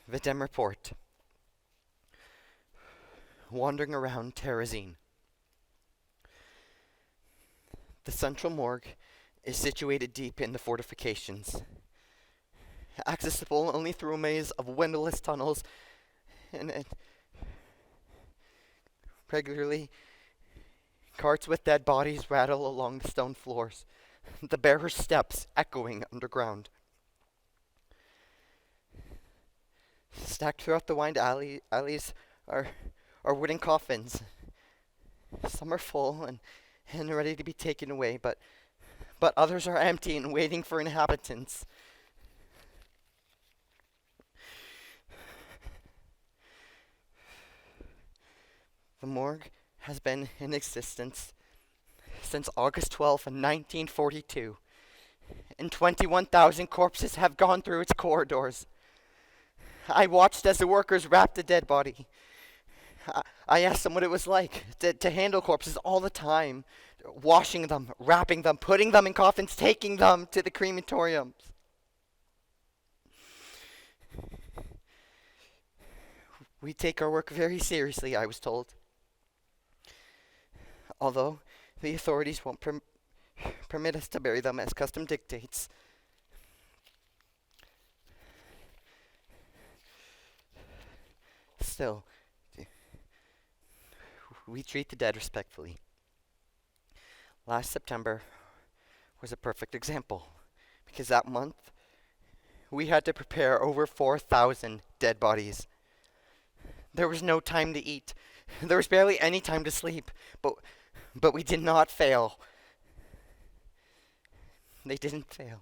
Videm report. Wandering around Terezin. The central morgue is situated deep in the fortifications, accessible only through a maze of windowless tunnels, and regularly carts with dead bodies rattle along the stone floors, the bearer's steps echoing underground. Stacked throughout the wide alleys are wooden coffins. Some are full and ready to be taken away, but others are empty and waiting for inhabitants. The morgue has been in existence since August 12th, 1942, and 21,000 corpses have gone through its corridors. I watched as the workers wrapped the dead body. I asked them what it was like to handle corpses all the time, washing them, wrapping them, putting them in coffins, taking them to the crematoriums. We take our work very seriously, I was told. Although the authorities won't permit us to bury them as custom dictates. Still, we treat the dead respectfully. Last September was a perfect example, because that month we had to prepare over 4,000 dead bodies. There was no time to eat. There was barely any time to sleep, but we did not fail. They didn't fail.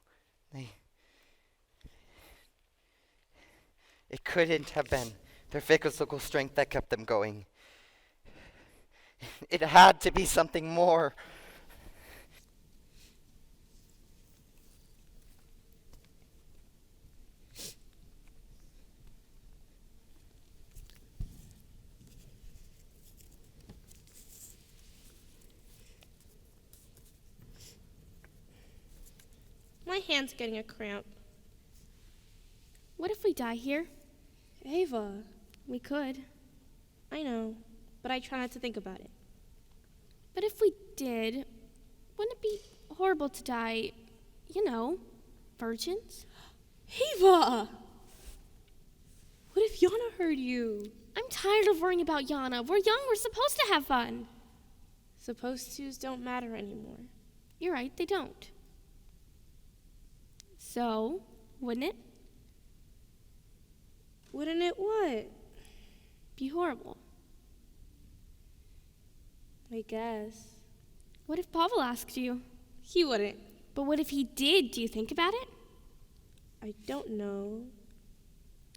It couldn't have been their physical strength that kept them going. It had to be something more. My hand's getting a cramp. What if we die here? Ava. We could. I know, but I try not to think about it. But if we did, wouldn't it be horrible to die, virgins? Ava! What if Yana heard you? I'm tired of worrying about Yana. We're young, we're supposed to have fun. Supposed to's don't matter anymore. You're right, they don't. So, wouldn't it? Wouldn't it what? Be horrible. I guess. What if Pavel asked you? He wouldn't. But what if he did? Do you think about it? I don't know.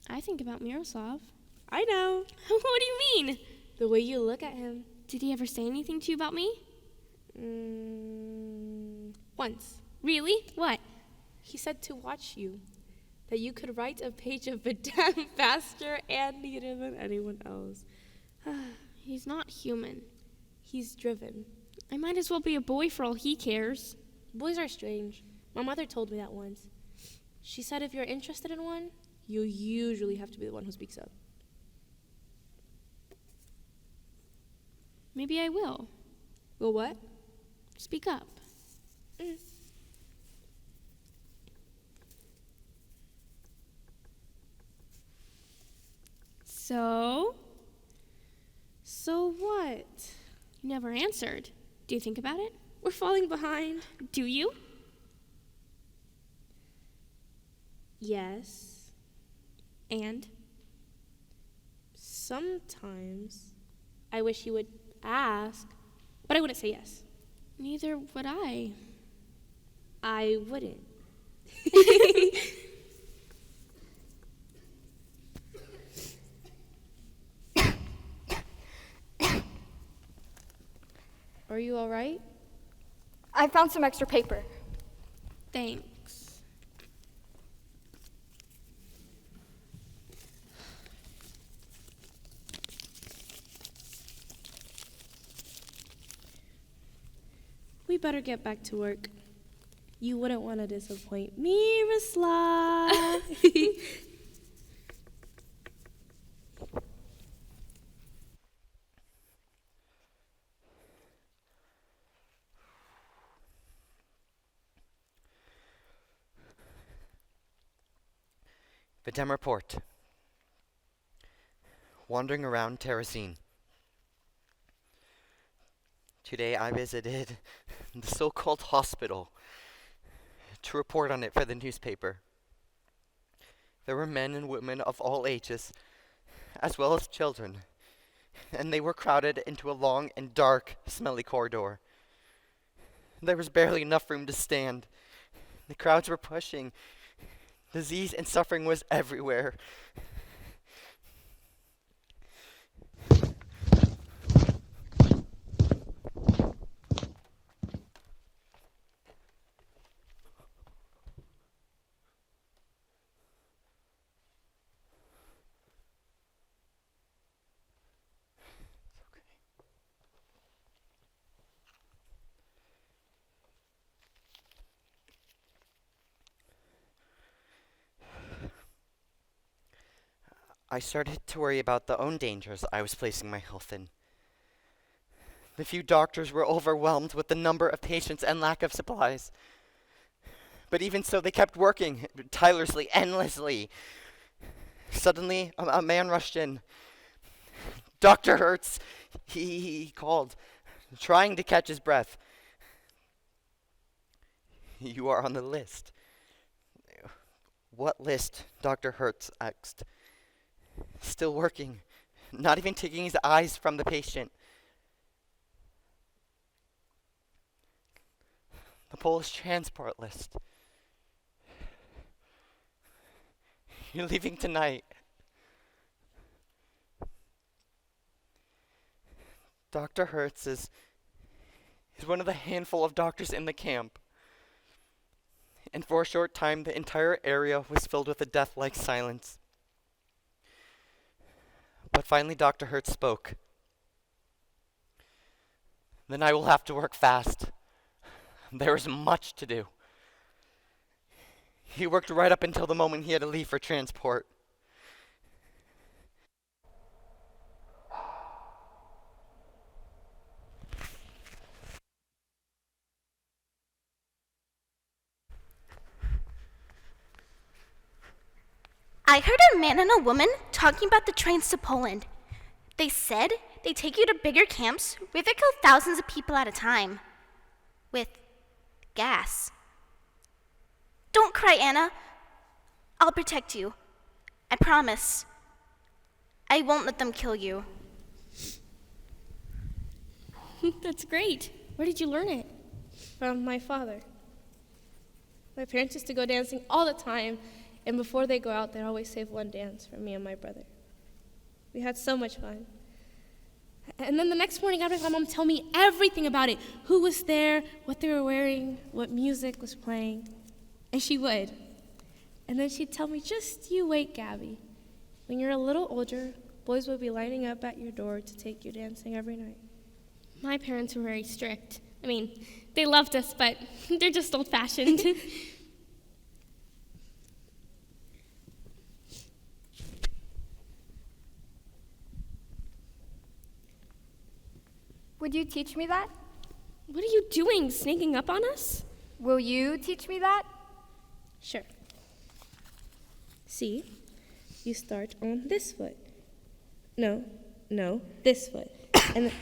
I think about Miroslav. I know. What do you mean? The way you look at him. Did he ever say anything to you about me? Once. Really? What? He said to watch you. That you could write a page of Videm faster and neater than anyone else. He's not human. He's driven. I might as well be a boy for all he cares. Boys are strange. My mother told me that once. She said if you're interested in one, you usually have to be the one who speaks up. Maybe I will. Will what? Speak up. So what? You never answered. Do you think about it? We're falling behind. Do you? Yes. And? Sometimes I wish he would ask, but I wouldn't say yes. Neither would I. I wouldn't. Are you all right? I found some extra paper. Thanks. We better get back to work. You wouldn't want to disappoint Miroslav. Videm report. Wandering around Terezin. Today I visited the so-called hospital to report on it for the newspaper. There were men and women of all ages, as well as children, and they were crowded into a long and dark, smelly corridor. There was barely enough room to stand. The crowds were pushing. Disease and suffering was everywhere. I started to worry about the own dangers I was placing my health in. The few doctors were overwhelmed with the number of patients and lack of supplies. But even so, they kept working tirelessly, endlessly. Suddenly, a man rushed in. Dr. Hertz, he called, trying to catch his breath. You are on the list. What list? Dr. Hertz asked. Still working, not even taking his eyes from the patient. The Polish transport list. You're leaving tonight. Dr. Hertz is one of the handful of doctors in the camp. And for a short time, the entire area was filled with a death-like silence. But finally, Dr. Hertz spoke. Then I will have to work fast. There is much to do. He worked right up until the moment he had to leave for transport. I heard a man and a woman talking about the trains to Poland. They said they take you to bigger camps where they kill thousands of people at a time. With gas. Don't cry, Anna. I'll protect you. I promise. I won't let them kill you. That's great. Where did you learn it? From my father. My parents used to go dancing all the time, and before they go out, they'd always save one dance for me and my brother. We had so much fun. And then the next morning, I'd have my mom tell me everything about it. Who was there, what they were wearing, what music was playing. And she would. And then she'd tell me, just you wait, Gabby. When you're a little older, boys will be lining up at your door to take you dancing every night. My parents were very strict. I mean, they loved us, but they're just old-fashioned. Would you teach me that? What are you doing, sneaking up on us? Will you teach me that? Sure. See, you start on this foot. No, this foot. And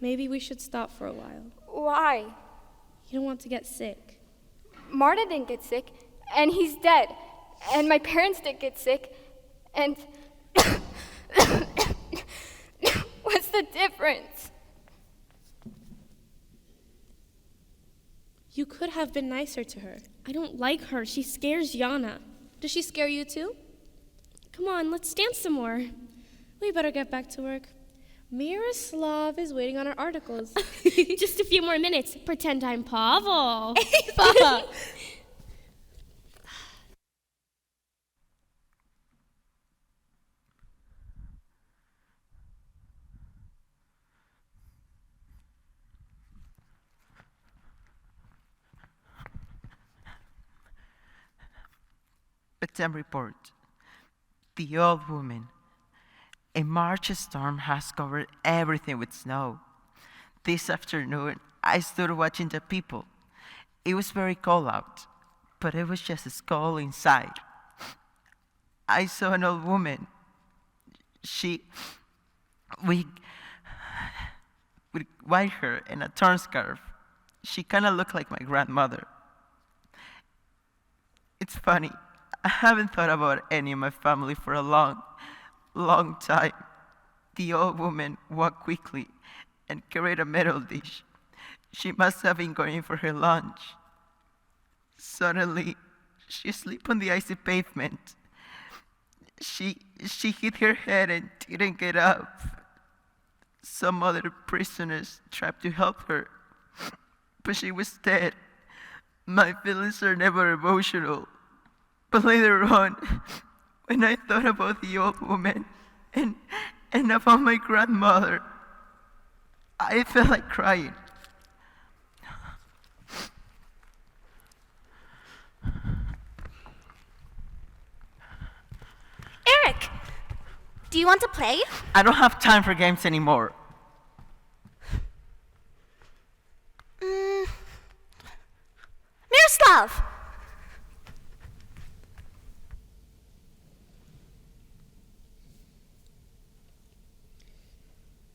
maybe we should stop for a while. Why? You don't want to get sick. Marta didn't get sick, and he's dead. And my parents didn't get sick, and what's the difference? You could have been nicer to her. I don't like her. She scares Yana. Does she scare you too? Come on, let's dance some more. We better get back to work. Miroslav is waiting on our articles. Just a few more minutes. Pretend I'm Pavel. Papa. Bedtime report. The old woman. A March storm has covered everything with snow. This afternoon, I stood watching the people. It was very cold out, but it was just as cold inside. I saw an old woman. With white hair and a torn scarf. She kind of looked like my grandmother. It's funny. I haven't thought about any of my family for a long time. The old woman walked quickly and carried a metal dish. She must have been going for her lunch. Suddenly, she slipped on the icy pavement. She hit her head and didn't get up. Some other prisoners tried to help her, but she was dead. My feelings are never emotional. But later on, when I thought about the old woman and about my grandmother, I felt like crying. Eric, do you want to play? I don't have time for games anymore. Miroslav!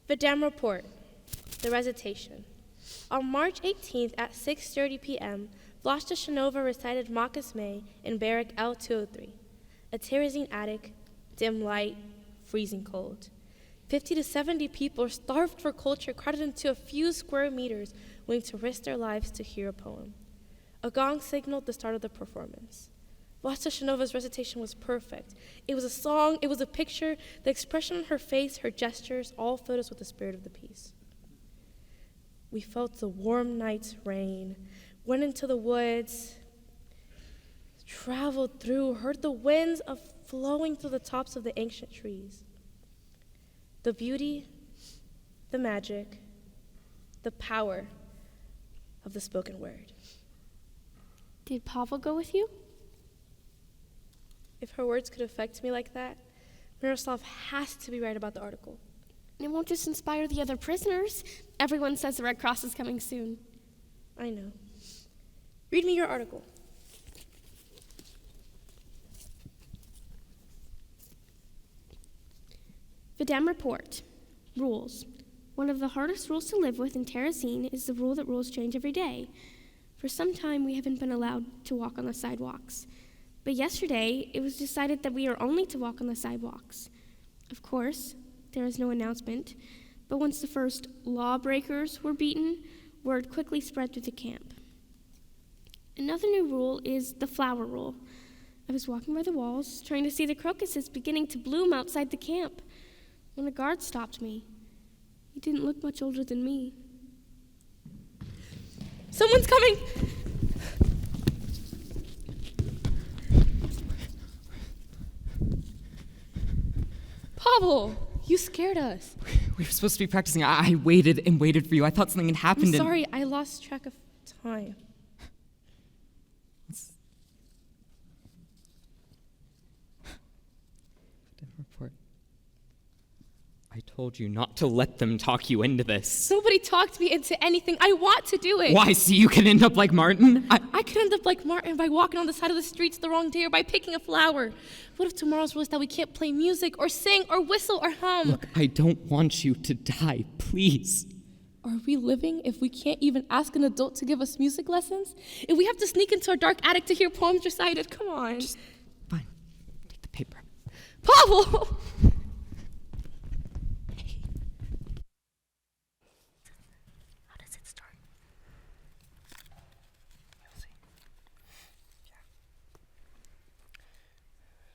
Vidam report. The recitation. On March 18th at 6:30 p.m., Vlasta Shanova recited Makas May in Barrack L203. A terrazine attic, dim light, freezing cold. 50 to 70 people starved for culture crowded into a few square meters, willing to risk their lives to hear a poem. A gong signaled the start of the performance. Vlasta Shanova's recitation was perfect. It was a song, it was a picture, the expression on her face, her gestures, all filled us with the spirit of the piece. We felt the warm night's rain, went into the woods, traveled through, heard the winds of flowing through the tops of the ancient trees. The beauty, the magic, the power of the spoken word. Did Pavel go with you? If her words could affect me like that, Miroslav has to be right about the article. It won't just inspire the other prisoners. Everyone says the Red Cross is coming soon. I know. Read me your article. Vidam report. Rules. One of the hardest rules to live with in Terezin is the rule that rules change every day. For some time, we haven't been allowed to walk on the sidewalks. But yesterday, it was decided that we are only to walk on the sidewalks. Of course, there is no announcement, but once the first lawbreakers were beaten, word quickly spread through the camp. Another new rule is the flower rule. I was walking by the walls, trying to see the crocuses beginning to bloom outside the camp, when a guard stopped me. He didn't look much older than me. Someone's coming! Pavel, you scared us. We were supposed to be practicing. I waited and waited for you. I thought something had happened. I'm sorry, I lost track of time. Report. I told you not to let them talk you into this. Nobody talked me into anything. I want to do it. Why? So you can end up like Martin? I could end up like Martin by walking on the side of the streets the wrong day or by picking a flower. What if tomorrow's rule is that we can't play music or sing or whistle or hum? Look, I don't want you to die, please. Are we living if we can't even ask an adult to give us music lessons? If we have to sneak into our dark attic to hear poems recited? Come on. Just, fine. Take the paper. Pavel!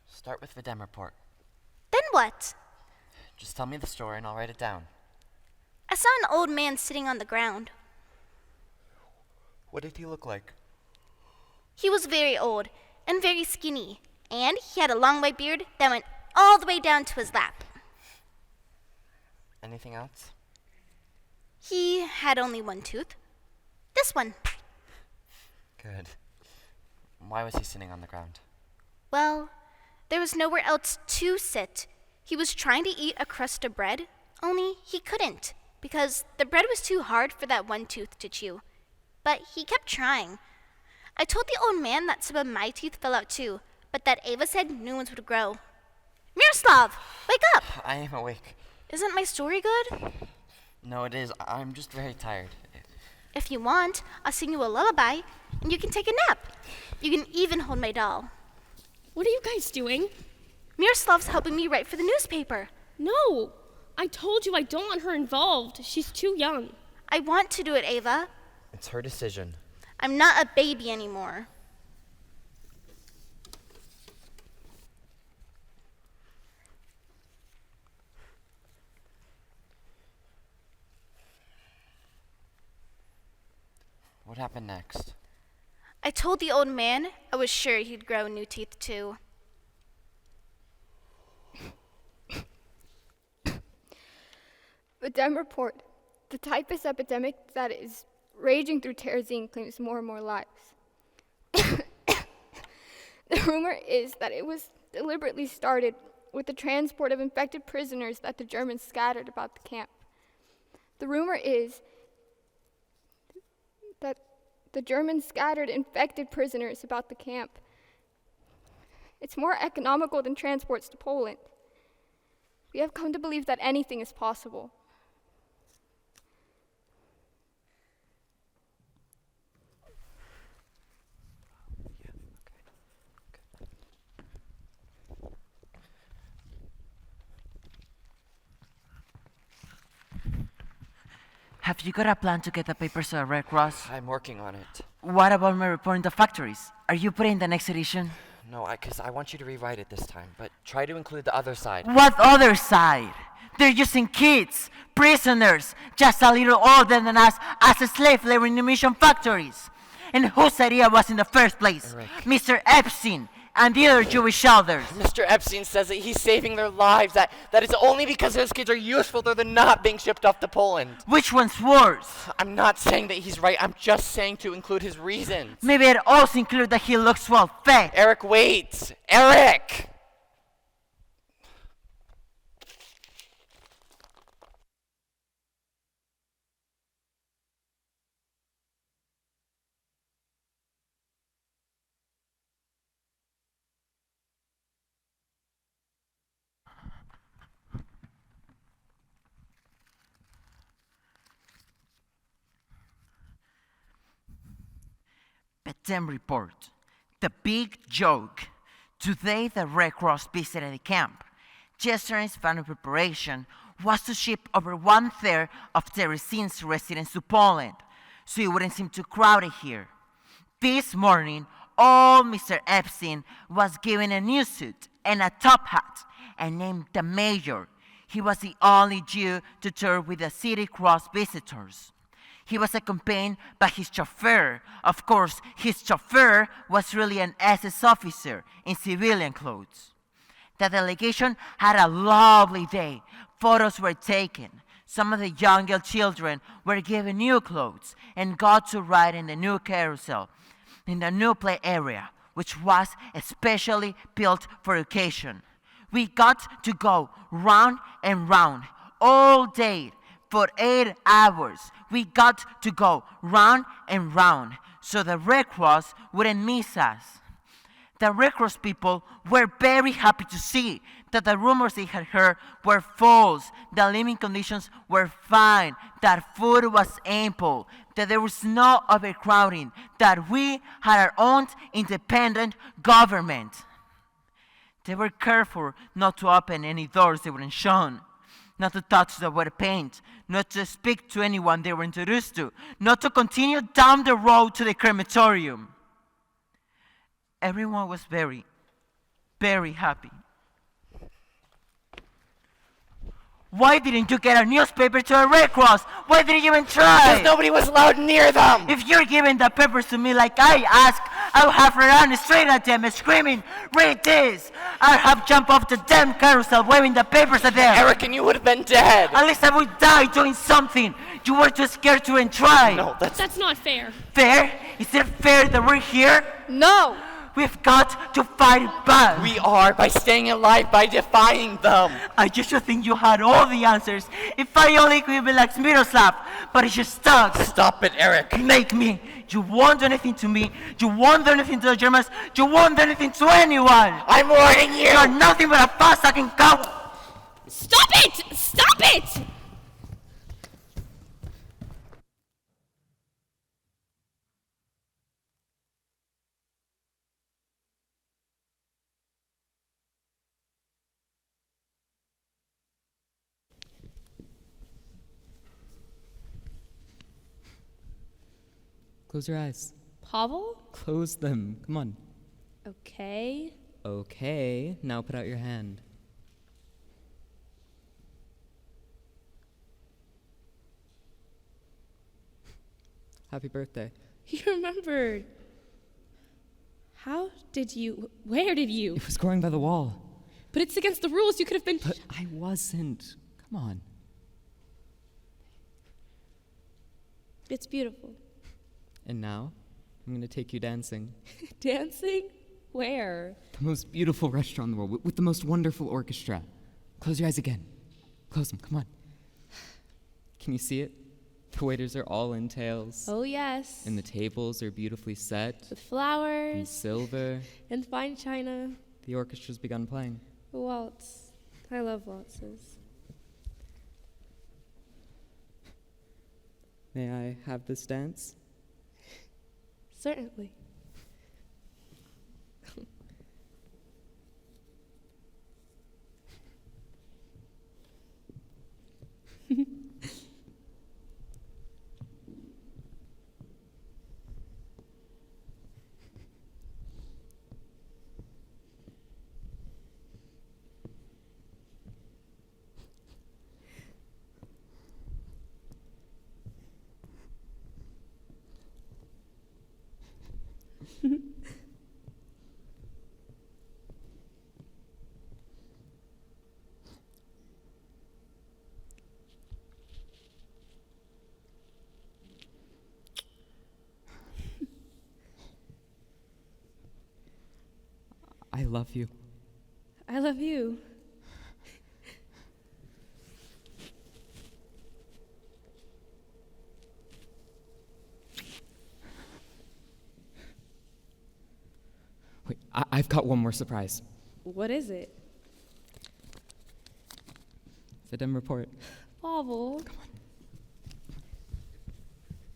Start with the Vidam report. Then what? Just tell me the story and I'll write it down. saw an old man sitting on the ground. What did he look like? He was very old and very skinny, and he had a long white beard that went all the way down to his lap. Anything else? He had only one tooth. This one. Good. Why was he sitting on the ground? Well, there was nowhere else to sit. He was trying to eat a crust of bread, only he couldn't, because the bread was too hard for that one tooth to chew. But he kept trying. I told the old man that some of my teeth fell out too, but that Ava said new ones would grow. Miroslav, wake up! I am awake. Isn't my story good? No, it is. I'm just very tired. If you want, I'll sing you a lullaby, and you can take a nap. You can even hold my doll. What are you guys doing? Miroslav's helping me write for the newspaper. No! I told you I don't want her involved. She's too young. I want to do it, Ava. It's her decision. I'm not a baby anymore. What happened next? I told the old man I was sure he'd grow new teeth too. The Dem report. The typhus epidemic that is raging through Terezin claims more and more lives. The rumor is that it was deliberately started with the transport of infected prisoners that the Germans scattered about the camp. The rumor is that the Germans scattered infected prisoners about the camp. It's more economical than transports to Poland. We have come to believe that anything is possible. Have you got a plan to get the papers to the Red Cross? I'm working on it. What about my report in the factories? Are you putting the next edition? No, because I want you to rewrite it this time, but try to include the other side. What other side? They're using kids, prisoners, just a little older than us as a slave labor in the mission factories. And whose idea was in the first place? Eric. Mr. Epstein and the other Jewish elders. Mr. Epstein says that he's saving their lives, that it's only because those kids are useful that they're not being shipped off to Poland. Which one's worse? I'm not saying that he's right, I'm just saying to include his reasons. Maybe it also include that he looks well fed. Eric, wait! Eric! Bedem report. The big joke. Today the Red Cross visited the camp. Yesterday's final preparation was to ship over 1/3 of Terezin's residents to Poland, so it wouldn't seem too crowded here. This morning, old Mr. Epstein was given a new suit and a top hat and named the mayor. He was the only Jew to tour with the City Cross visitors. He was accompanied by his chauffeur. Of course, his chauffeur was really an SS officer in civilian clothes. The delegation had a lovely day. Photos were taken. Some of the younger children were given new clothes and got to ride in the new carousel in the new play area, which was especially built for occasion. We got to go round and round all day. For 8 hours, we got to go round and round so the Red Cross wouldn't miss us. The Red Cross people were very happy to see that the rumors they had heard were false, the living conditions were fine, that food was ample, that there was no overcrowding, that we had our own independent government. They were careful not to open any doors they weren't shown, not to touch the wet paint, not to speak to anyone they were introduced to, not to continue down the road to the crematorium. Everyone was very, very happy. Why didn't you get a newspaper to a Red Cross? Why didn't you even try? Because nobody was allowed near them. If you're giving the papers to me like I ask, I'll have run straight at them screaming, read this. I'll have jumped off the damn carousel waving the papers at them. Eric, and you would have been dead. At least I would die doing something. You were too scared to even try. No, That's not fair. Fair? Is it fair that we're here? No! We've got to fight back. We are, by staying alive, by defying them. I used to think you had all the answers. If I only could be like Smiroslav, but it's just stuck. Stop it, Eric. Make me. You won't do anything to me. You won't do anything to the Germans. You won't do anything to anyone. I'm warning you. You're nothing but a fast-sucking cow. Stop it! Stop it! Close your eyes. Pavel? Close them. Come on. Okay. Okay, now put out your hand. Happy birthday. You remembered. Where did you? It was growing by the wall. But it's against the rules. You could have been. But I wasn't. Come on. It's beautiful. And now, I'm gonna take you dancing. Dancing? Where? The most beautiful restaurant in the world, with the most wonderful orchestra. Close your eyes again. Close them, come on. Can you see it? The waiters are all in tails. Oh, yes. And the tables are beautifully set. With flowers. And silver. And fine china. The orchestra's begun playing. A waltz. I love waltzes. May I have this dance? Certainly. I love you. I love you. Wait, I've got one more surprise. What is it? The Dem report. Pavel.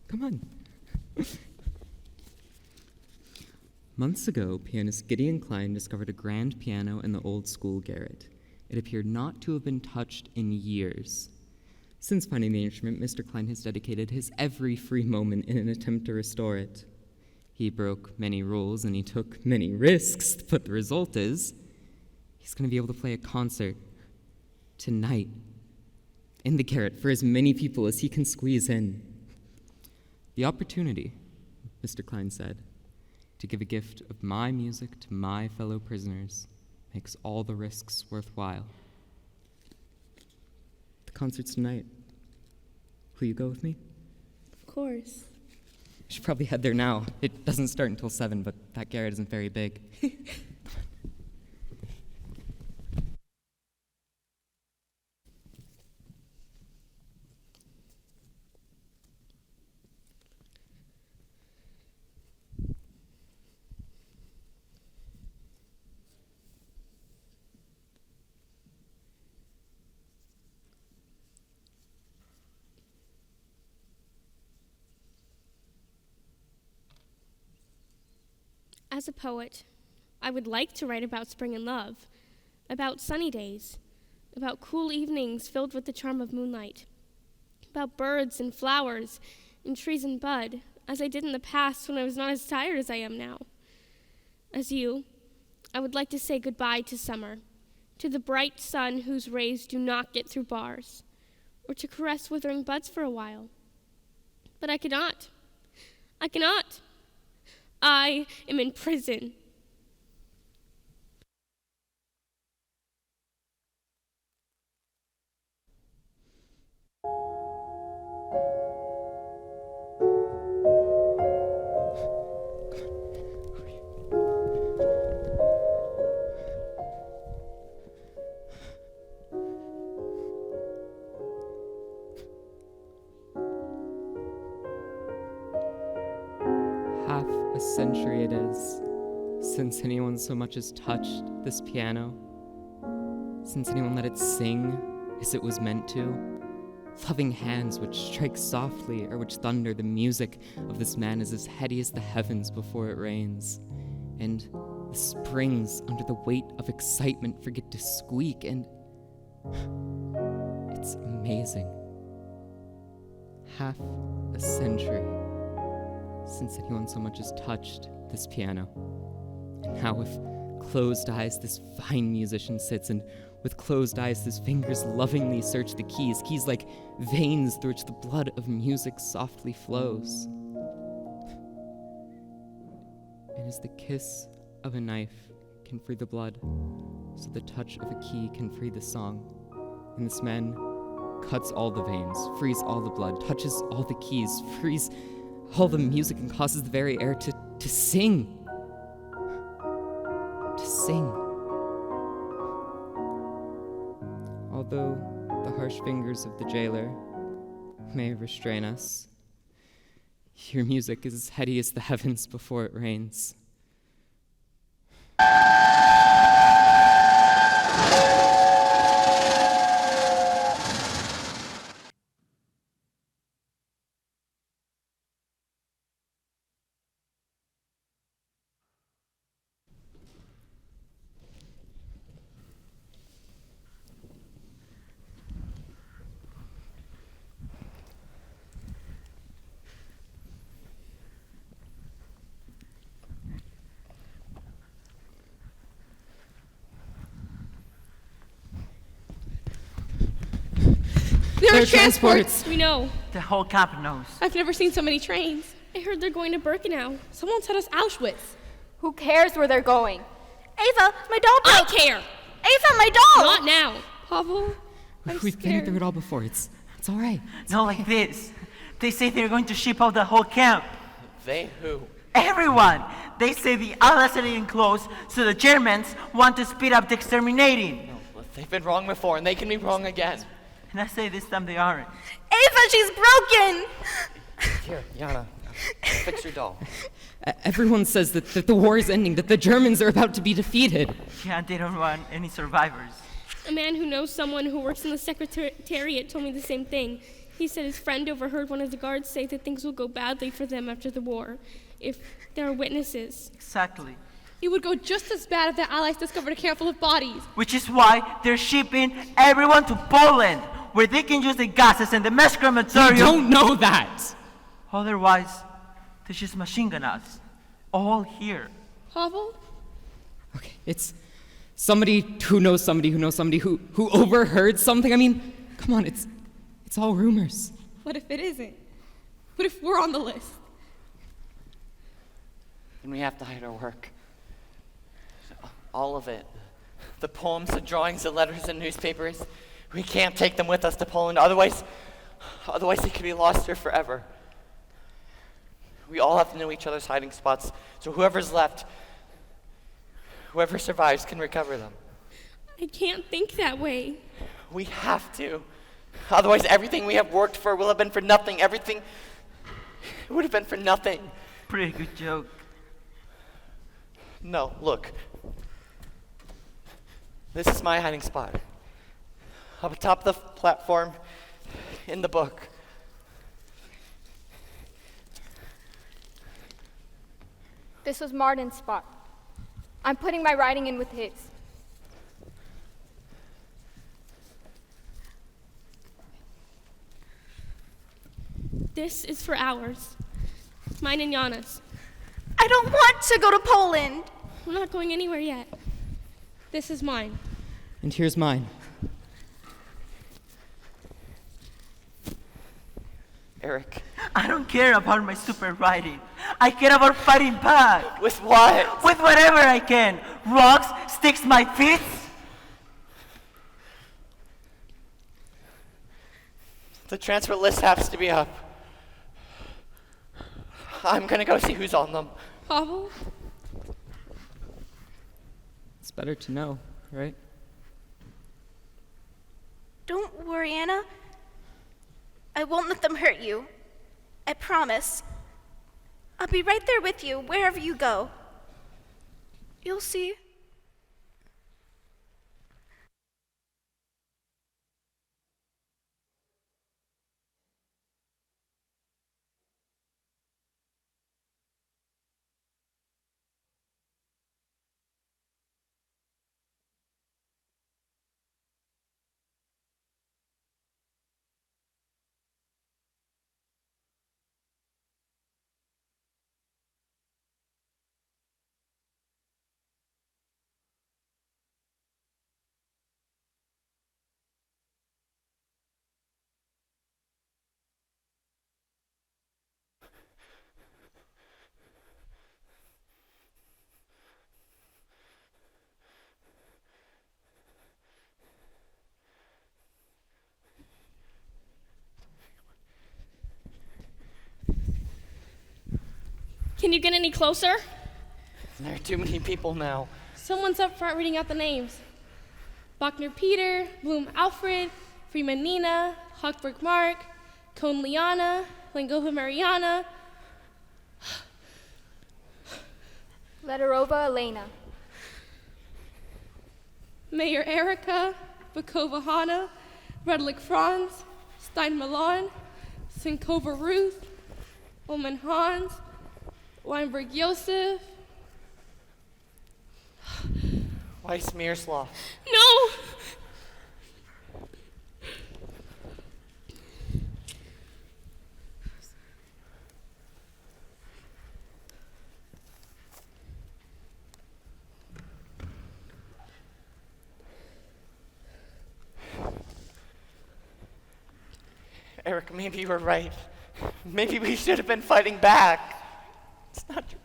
Come on. Months ago, pianist Gideon Klein discovered a grand piano in the old school garret. It appeared not to have been touched in years. Since finding the instrument, Mr. Klein has dedicated his every free moment in an attempt to restore it. He broke many rules and he took many risks, but the result is he's going to be able to play a concert tonight in the garret for as many people as he can squeeze in. The opportunity, Mr. Klein said, to give a gift of my music to my fellow prisoners makes all the risks worthwhile. The concert's tonight. Will you go with me? Of course. We should probably head there now. It doesn't start until 7, but that garret isn't very big. As a poet, I would like to write about spring and love, about sunny days, about cool evenings filled with the charm of moonlight, about birds and flowers and trees in bud, as I did in the past when I was not as tired as I am now. As you, I would like to say goodbye to summer, to the bright sun whose rays do not get through bars, or to caress withering buds for a while. But I cannot. I cannot. I am in prison. Half a century it is since anyone so much as touched this piano, since anyone let it sing as it was meant to. Loving hands which strike softly or which thunder, the music of this man is as heady as the heavens before it rains. And the springs under the weight of excitement forget to squeak, and it's amazing. Half a century since anyone so much as touched this piano. And now with closed eyes this fine musician sits, and with closed eyes his fingers lovingly search the keys like veins through which the blood of music softly flows. And as the kiss of a knife can free the blood, so the touch of a key can free the song. And this man cuts all the veins, frees all the blood, touches all the keys, frees all the music, and causes the very air to sing. To sing. Although the harsh fingers of the jailer may restrain us, your music is as heady as the heavens before it rains. There are transports! We know. The whole camp knows. I've never seen so many trains. I heard they're going to Birkenau. Someone said us Auschwitz. Who cares where they're going? Ava, my doll I broke. care. Ava, my doll! Not now. Pavel, We've been through it all before. It's all right. Not like this. They say they're going to ship out the whole camp. They who? Everyone! They say the Atlas are getting close, so the Germans want to speed up the exterminating. No, they've been wrong before, and they can be wrong again. And I say this time they aren't. Ava, she's broken! Here, Yana, fix your doll. Everyone says that the war is ending, that the Germans are about to be defeated. Yeah, they don't want any survivors. A man who knows someone who works in the secretariat told me the same thing. He said his friend overheard one of the guards say that things will go badly for them after the war, if there are witnesses. Exactly. it would go just as bad if the Allies discovered a camp full of bodies. Which is why they're shipping everyone to Poland, where they can use the gases and the mass crematorium. You don't know that! Otherwise, they just machine gun us. All here. Pavel? Okay, it's somebody who knows somebody who knows somebody who overheard something. I mean, come on, it's all rumors. What if it isn't? What if we're on the list? Then we have to hide our work. All of it. The poems, the drawings, the letters, and newspapers. We can't take them with us to Poland, otherwise they could be lost here forever. We all have to know each other's hiding spots, so whoever's left, whoever survives can recover them. I can't think that way. We have to. Otherwise, everything we have worked for will have been for nothing. Everything would have been for nothing. Pretty good joke. No, look. This is my hiding spot. Up atop the platform in the book. This was Martin's spot. I'm putting my writing in with his. This is for ours. Mine and Yana's. I don't want to go to Poland. We're not going anywhere yet. This is mine. And here's mine. Eric. I don't care about my super riding. I care about fighting back. With what? With whatever I can. Rocks, sticks, my feet. The transfer list has to be up. I'm gonna go see who's on them. Pavel? It's better to know, right? Don't worry, Anna. I won't let them hurt you. I promise. I'll be right there with you wherever you go. You'll see. Can you get any closer? There are too many people now. Someone's up front reading out the names. Bachner Peter, Bloom Alfred, Freeman Nina, Hochberg Mark, Cohn Liana, Langova Mariana. Ledorova Elena. Mayor Erica, Bakova Hanna, Redlick Franz, Stein Milan, Sinkova Ruth, Ullman Hans, Weinberg Yosef. Weiss Miroslav. No! Eric, maybe you were right. Maybe we should have been fighting back. It's not true.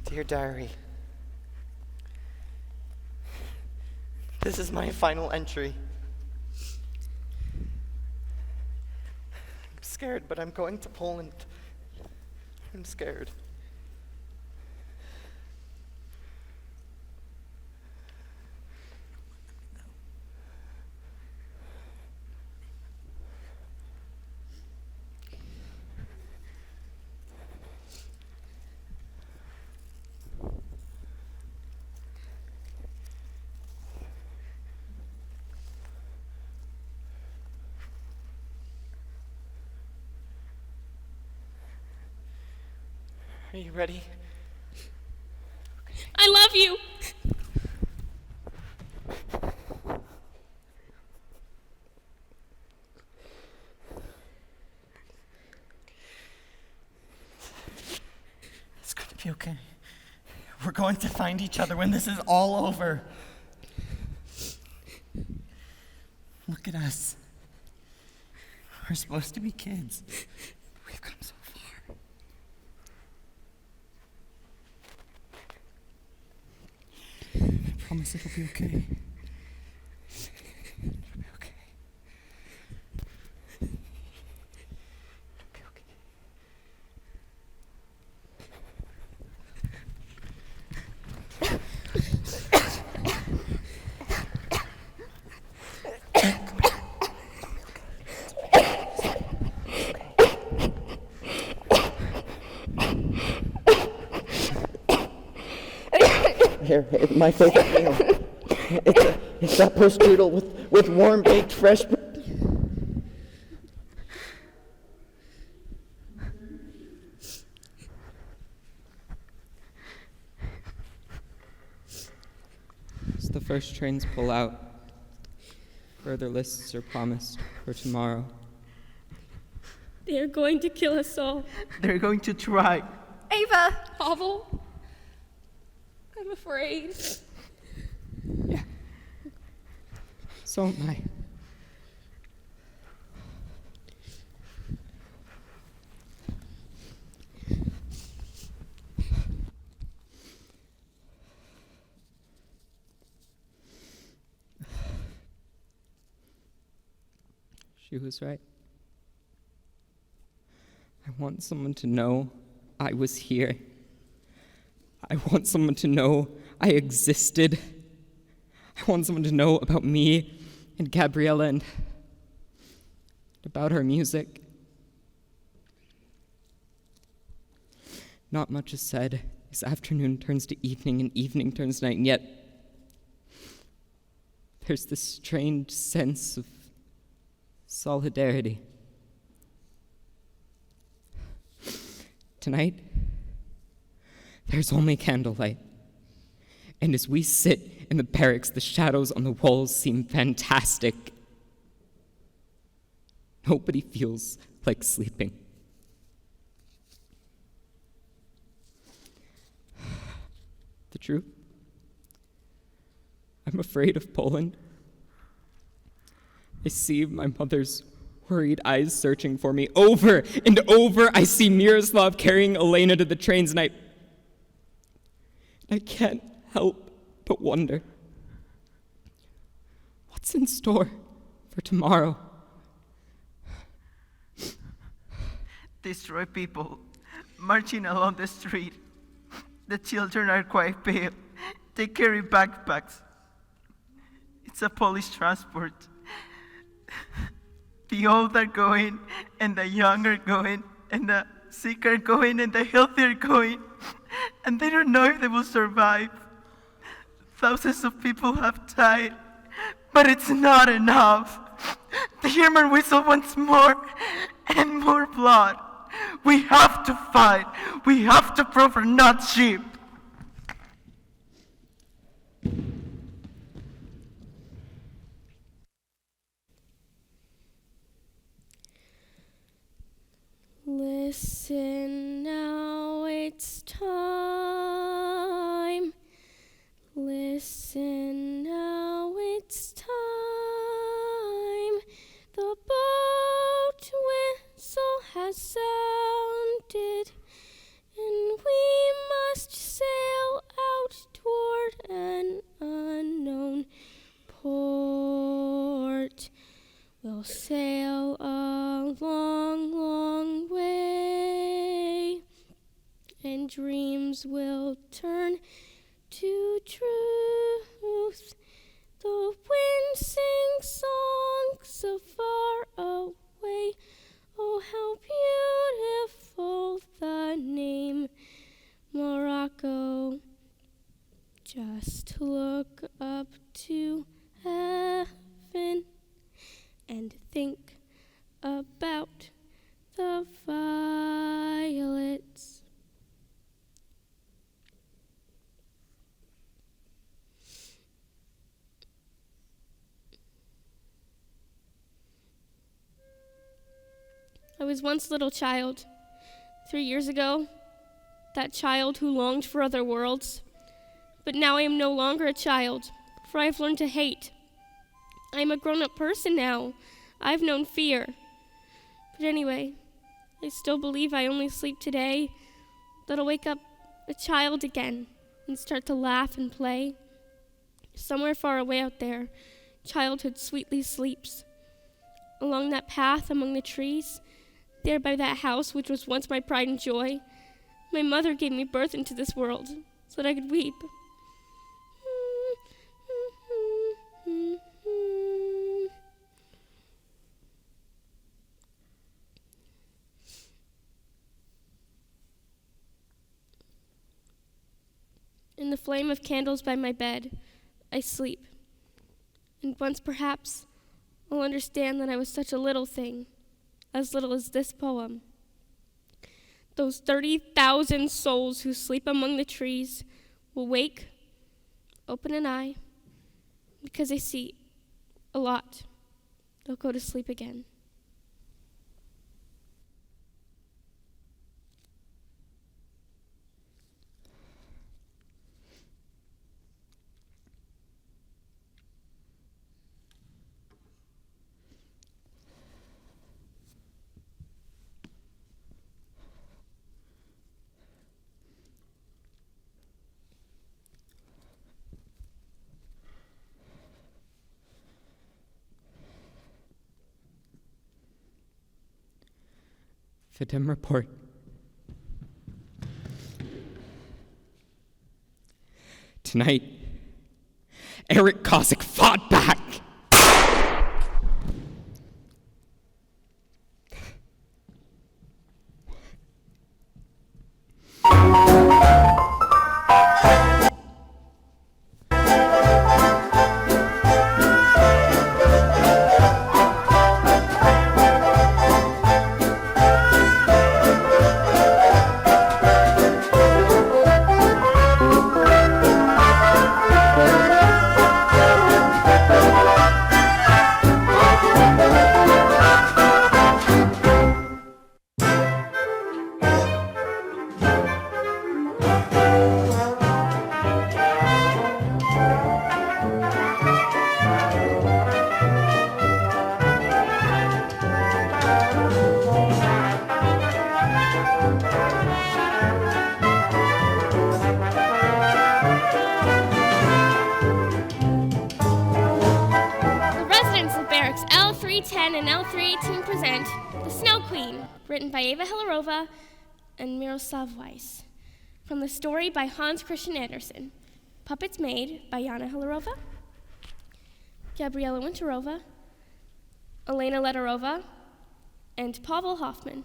Dear Diary, this is my final entry. I'm scared, but I'm going to Poland. I'm scared. Are you ready? I love you. It's going to be okay. We're going to find each other when this is all over. Look at us. We're supposed to be kids. We've come so far. I promise it'll be okay. It'll be okay. It'll be okay. my favorite meal. It's that strudel with warm baked fresh. As the first trains pull out, further lists are promised for tomorrow. They are going to kill us all. They're going to try. Ava! Pavel, I'm afraid. Yeah. So am I. She was right. I want someone to know I was here. I want someone to know I existed. I want someone to know about me and Gabriella and about her music. Not much is said as afternoon turns to evening and evening turns night, and yet there's this strange sense of solidarity. Tonight, there's only candlelight. And as we sit in the barracks, the shadows on the walls seem fantastic. Nobody feels like sleeping. The truth? I'm afraid of Poland. I see my mother's worried eyes searching for me. Over and over, I see Miroslav carrying Elena to the trains, and I can't help but wonder, what's in store for tomorrow? Destroy people marching along the street. The children are quite pale. They carry backpacks. It's a Polish transport. The old are going, and the young are going, and the sick are going, and the healthy are going, and they don't know if they will survive. Thousands of people have died, but it's not enough. The German whistle wants more and more blood. We have to fight. We have to prove we're not sheep. Listen now, it's time. Listen now, it's time. The boat whistle has sounded, and we must sail out toward an unknown port. We'll sail a long, long way, and dreams will turn to truth. The wind sings songs so far away. Oh, how beautiful the name Morocco. Just look up to heaven and think about the violets. I was once a little child. 3 years ago, that child who longed for other worlds. But now I am no longer a child, for I have learned to hate. I am a grown-up person now. I've known fear. But anyway, I still believe I only sleep today, that I'll wake up a child again and start to laugh and play. Somewhere far away out there, childhood sweetly sleeps. Along that path among the trees, there by that house which was once my pride and joy, my mother gave me birth into this world so that I could weep. In the flame of candles by my bed, I sleep. And once perhaps I'll understand that I was such a little thing, as little as this poem. Those 30,000 souls who sleep among the trees will wake, open an eye, because they see a lot. They'll go to sleep again. Fitem report. Tonight, Eric Kosick fought back. L310 and L318 present The Snow Queen, written by Eva Hilarova and Miroslav Weiss. From the story by Hans Christian Andersen. Puppets made by Yana Hilarova, Gabriela Winterova, Elena Letarova, and Pavel Hoffman.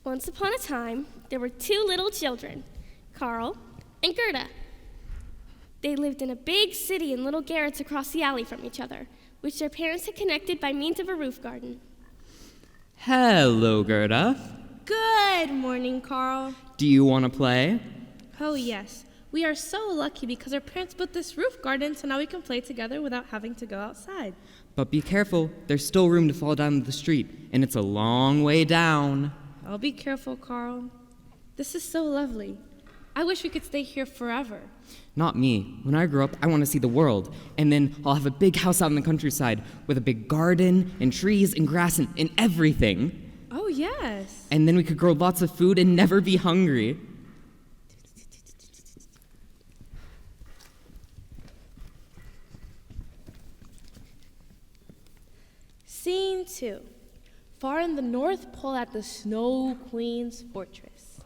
Once upon a time, there were two little children, Carl and Gerda. They lived in a big city in little garrets across the alley from each other, which their parents had connected by means of a roof garden. Hello, Gerda. Good morning, Carl. Do you want to play? Oh, yes. We are so lucky because our parents built this roof garden so now we can play together without having to go outside. But be careful, there's still room to fall down the street, and it's a long way down. I'll be careful, Carl. This is so lovely. I wish we could stay here forever. Not me. When I grow up, I want to see the world. And then I'll have a big house out in the countryside with a big garden and trees and grass and everything. Oh, yes. And then we could grow lots of food and never be hungry. Scene 2. Far in the North Pole at the Snow Queen's fortress.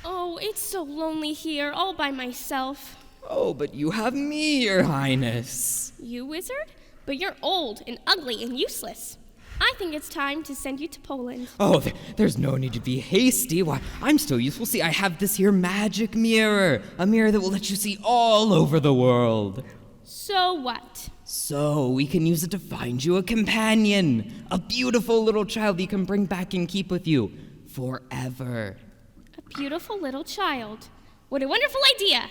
Oh, it's so lonely here, all by myself. Oh, but you have me, Your Highness. You, wizard? But you're old and ugly and useless. I think it's time to send you to Poland. Oh, there's no need to be hasty. Why, I'm still useful. See, I have this here magic mirror. A mirror that will let you see all over the world. So what? So we can use it to find you a companion. A beautiful little child you can bring back and keep with you forever. A beautiful little child. What a wonderful idea.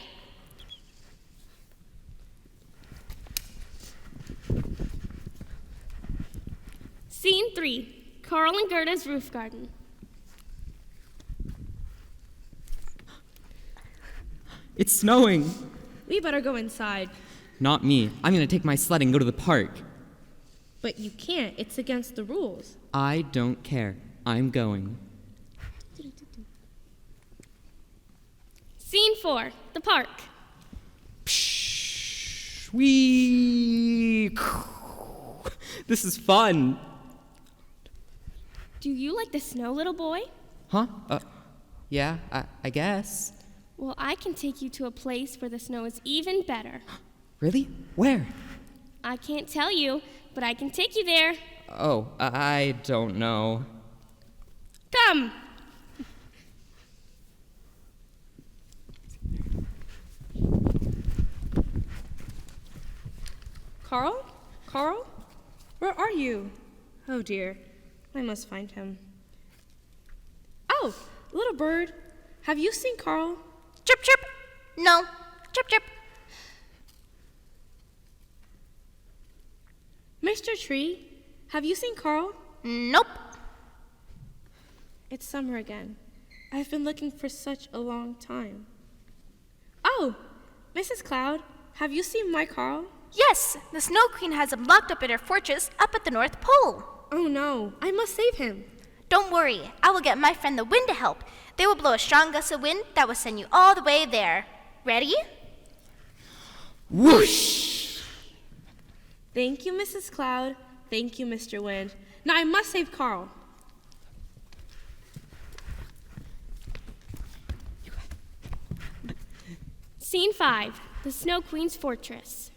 Scene 3. Carl and Gerda's roof garden. It's snowing. We better go inside. Not me. I'm going to take my sled and go to the park. But you can't. It's against the rules. I don't care. I'm going. Scene 4. The park. Psh, wee. This is fun. Do you like the snow, little boy? Huh? Yeah, I guess. Well, I can take you to a place where the snow is even better. Really? Where? I can't tell you, but I can take you there. Oh, I don't know. Come! Carl? Carl? Where are you? Oh dear, I must find him. Oh, little bird, have you seen Carl? Chirp, chirp. No. Chirp, chirp. Mr. Tree, have you seen Carl? Nope. It's summer again. I've been looking for such a long time. Oh, Mrs. Cloud, have you seen my Carl? Yes, the Snow Queen has him locked up in her fortress up at the North Pole. Oh no, I must save him. Don't worry, I will get my friend the wind to help. They will blow a strong gust of wind that will send you all the way there. Ready? Whoosh! Thank you, Mrs. Cloud. Thank you, Mr. Wind. Now I must save Carl. Scene 5, the Snow Queen's fortress.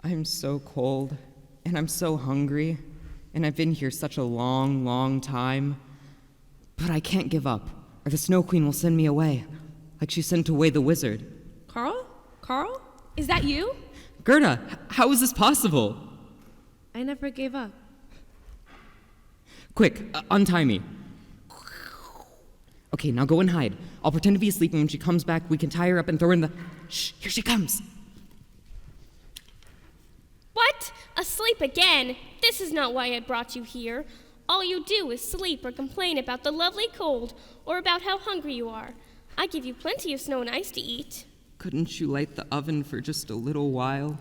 I'm so cold, and I'm so hungry, and I've been here such a long, long time. But I can't give up, or the Snow Queen will send me away, like she sent away the wizard. Carl? Carl? Is that you? Gerda, how is this possible? I never gave up. Quick, untie me. Okay, now go and hide. I'll pretend to be asleep, and when she comes back, we can tie her up and throw her in the... Shh, here she comes. What? Asleep again? This is not why I brought you here. All you do is sleep or complain about the lovely cold or about how hungry you are. I give you plenty of snow and ice to eat. Couldn't you light the oven for just a little while?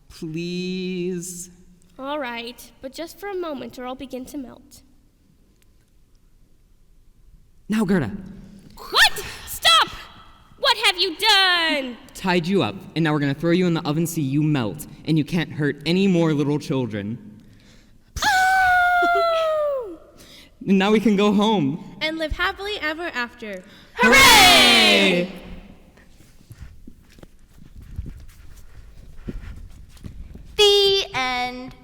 Please? All right, but just for a moment or I'll begin to melt. Now, Gerda. What? Stop! What have you done? Tied you up, and now we're gonna throw you in the oven so you melt, and you can't hurt any more little children. Oh! And now we can go home. And live happily ever after. Hooray! The end.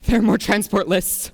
There are more transport lists.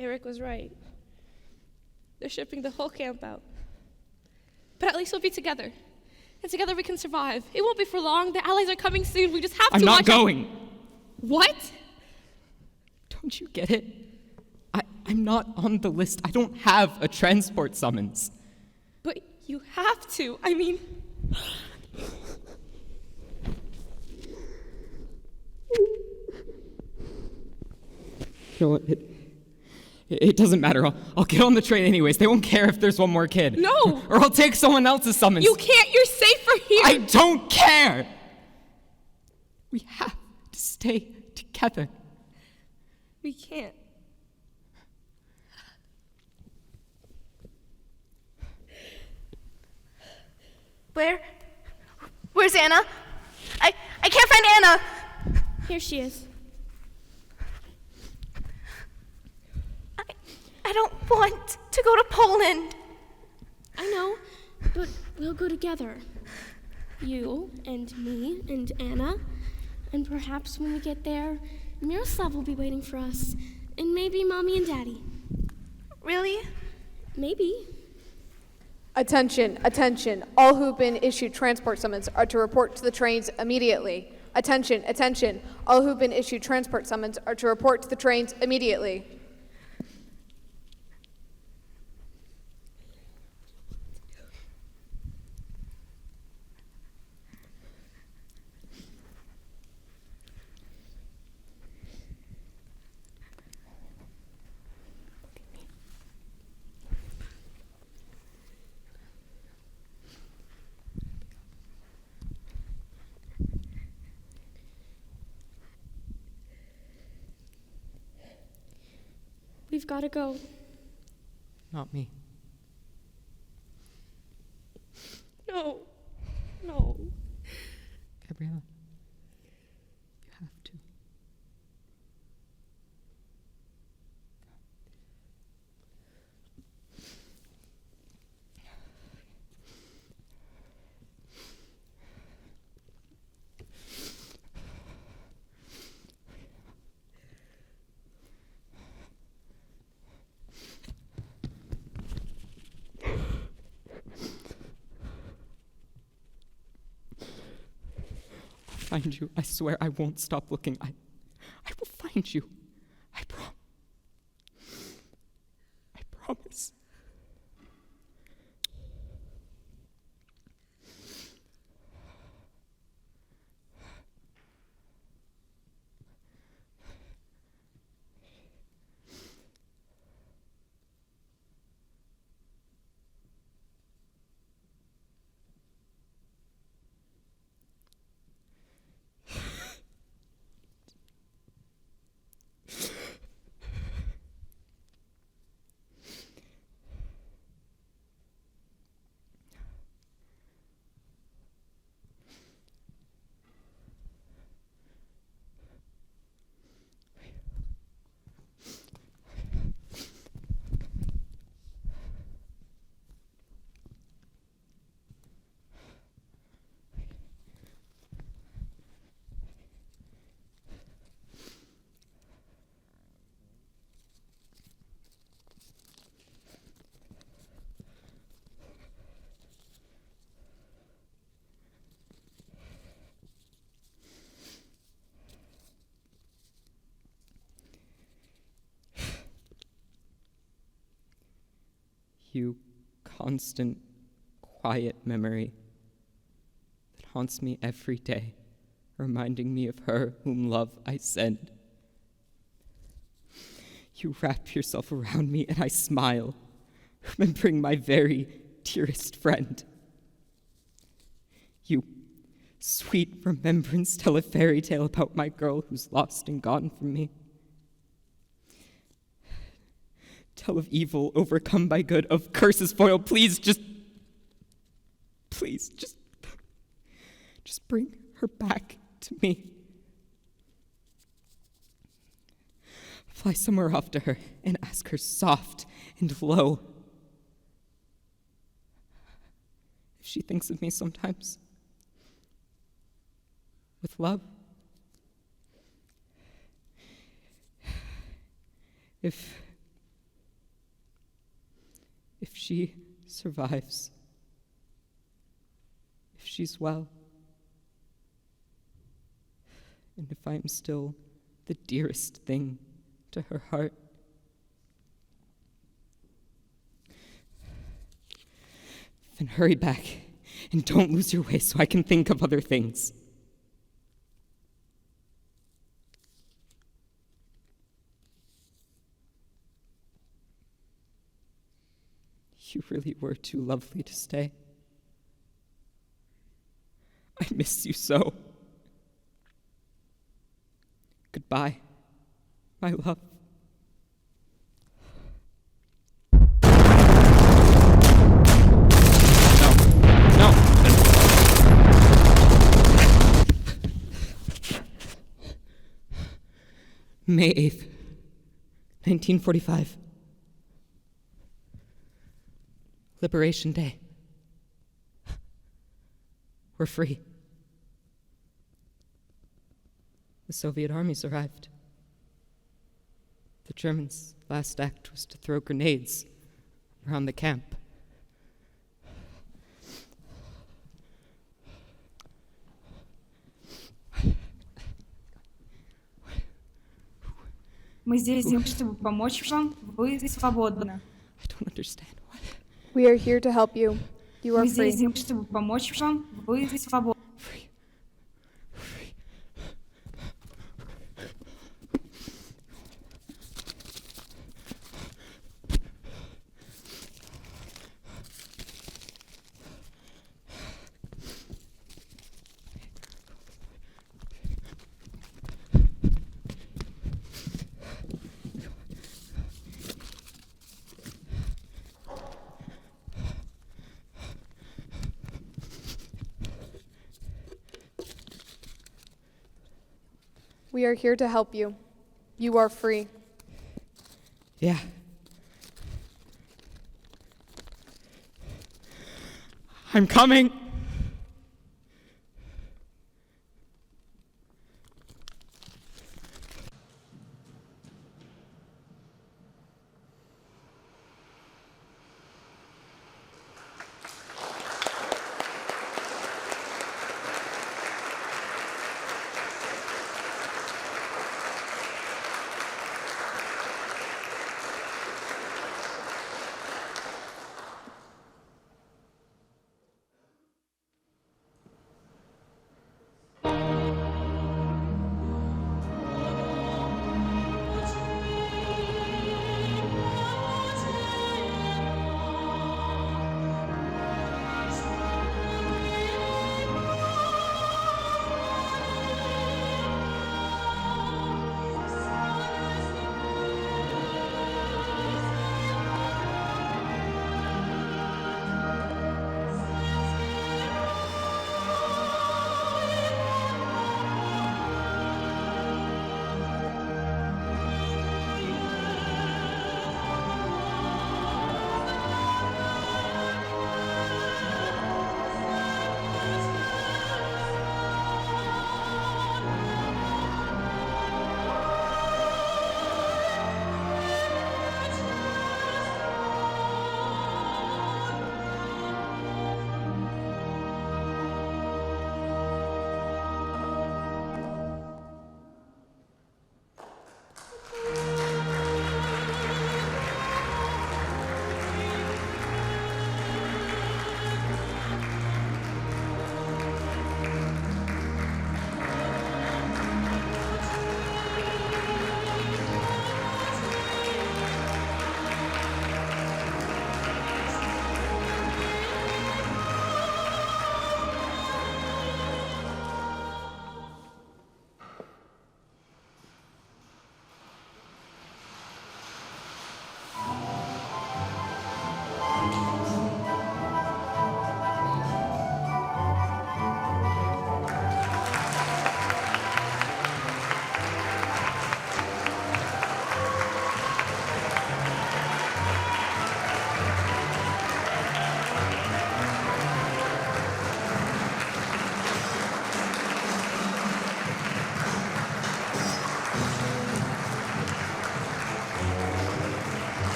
Eric was right. They're shipping the whole camp out. But at least we'll be together. And together we can survive. It won't be for long. The Allies are coming soon. We just have to I'm not watch out. going. What? Don't you get it? I'm not on the list. I don't have a transport summons. But you have to. I mean... You know what? It doesn't matter. I'll get on the train anyways. They won't care if there's one more kid. No! Or I'll take someone else's summons. You can't. You're safer here. I don't care. We have to stay together. We can't. Where's Anna? I can't find Anna. Here she is. I don't want to go to Poland. I know, but we'll go together. You and me and Anna. And perhaps when we get there, Miroslav will be waiting for us. And maybe Mommy and Daddy. Really? Maybe. Attention, attention. All who've been issued transport summons are to report to the trains immediately. Attention, attention. All who've been issued transport summons are to report to the trains immediately. We've got to go. Not me. No. No. Gabriella, you have to. Find you. I swear I won't stop looking. I will find you. I promise. You constant, quiet memory that haunts me every day, reminding me of her whom love I send. You wrap yourself around me and I smile, remembering my very dearest friend. You, sweet remembrance, tell a fairy tale about my girl who's lost and gone from me. Tell of evil overcome by good, of curses foiled. Please, just bring her back to me. Fly somewhere off to her and ask her soft and low if she thinks of me sometimes with love. If she survives, if she's well, and if I'm still the dearest thing to her heart. Then hurry back and don't lose your way so I can think of other things. You really were too lovely to stay. I miss you so. Goodbye, my love. No. May 8th, 1945. Liberation Day. We're free. the Soviet armies arrived. The Germans' last act was to throw grenades around the camp. Мы здесь, чтобы помочь вам. Вы свободны. I don't understand. What? We are here to help you. You are Мы free. здесь, чтобы помочь вам. Вы свободны. We are here to help you. You are free. Yeah. I'm coming.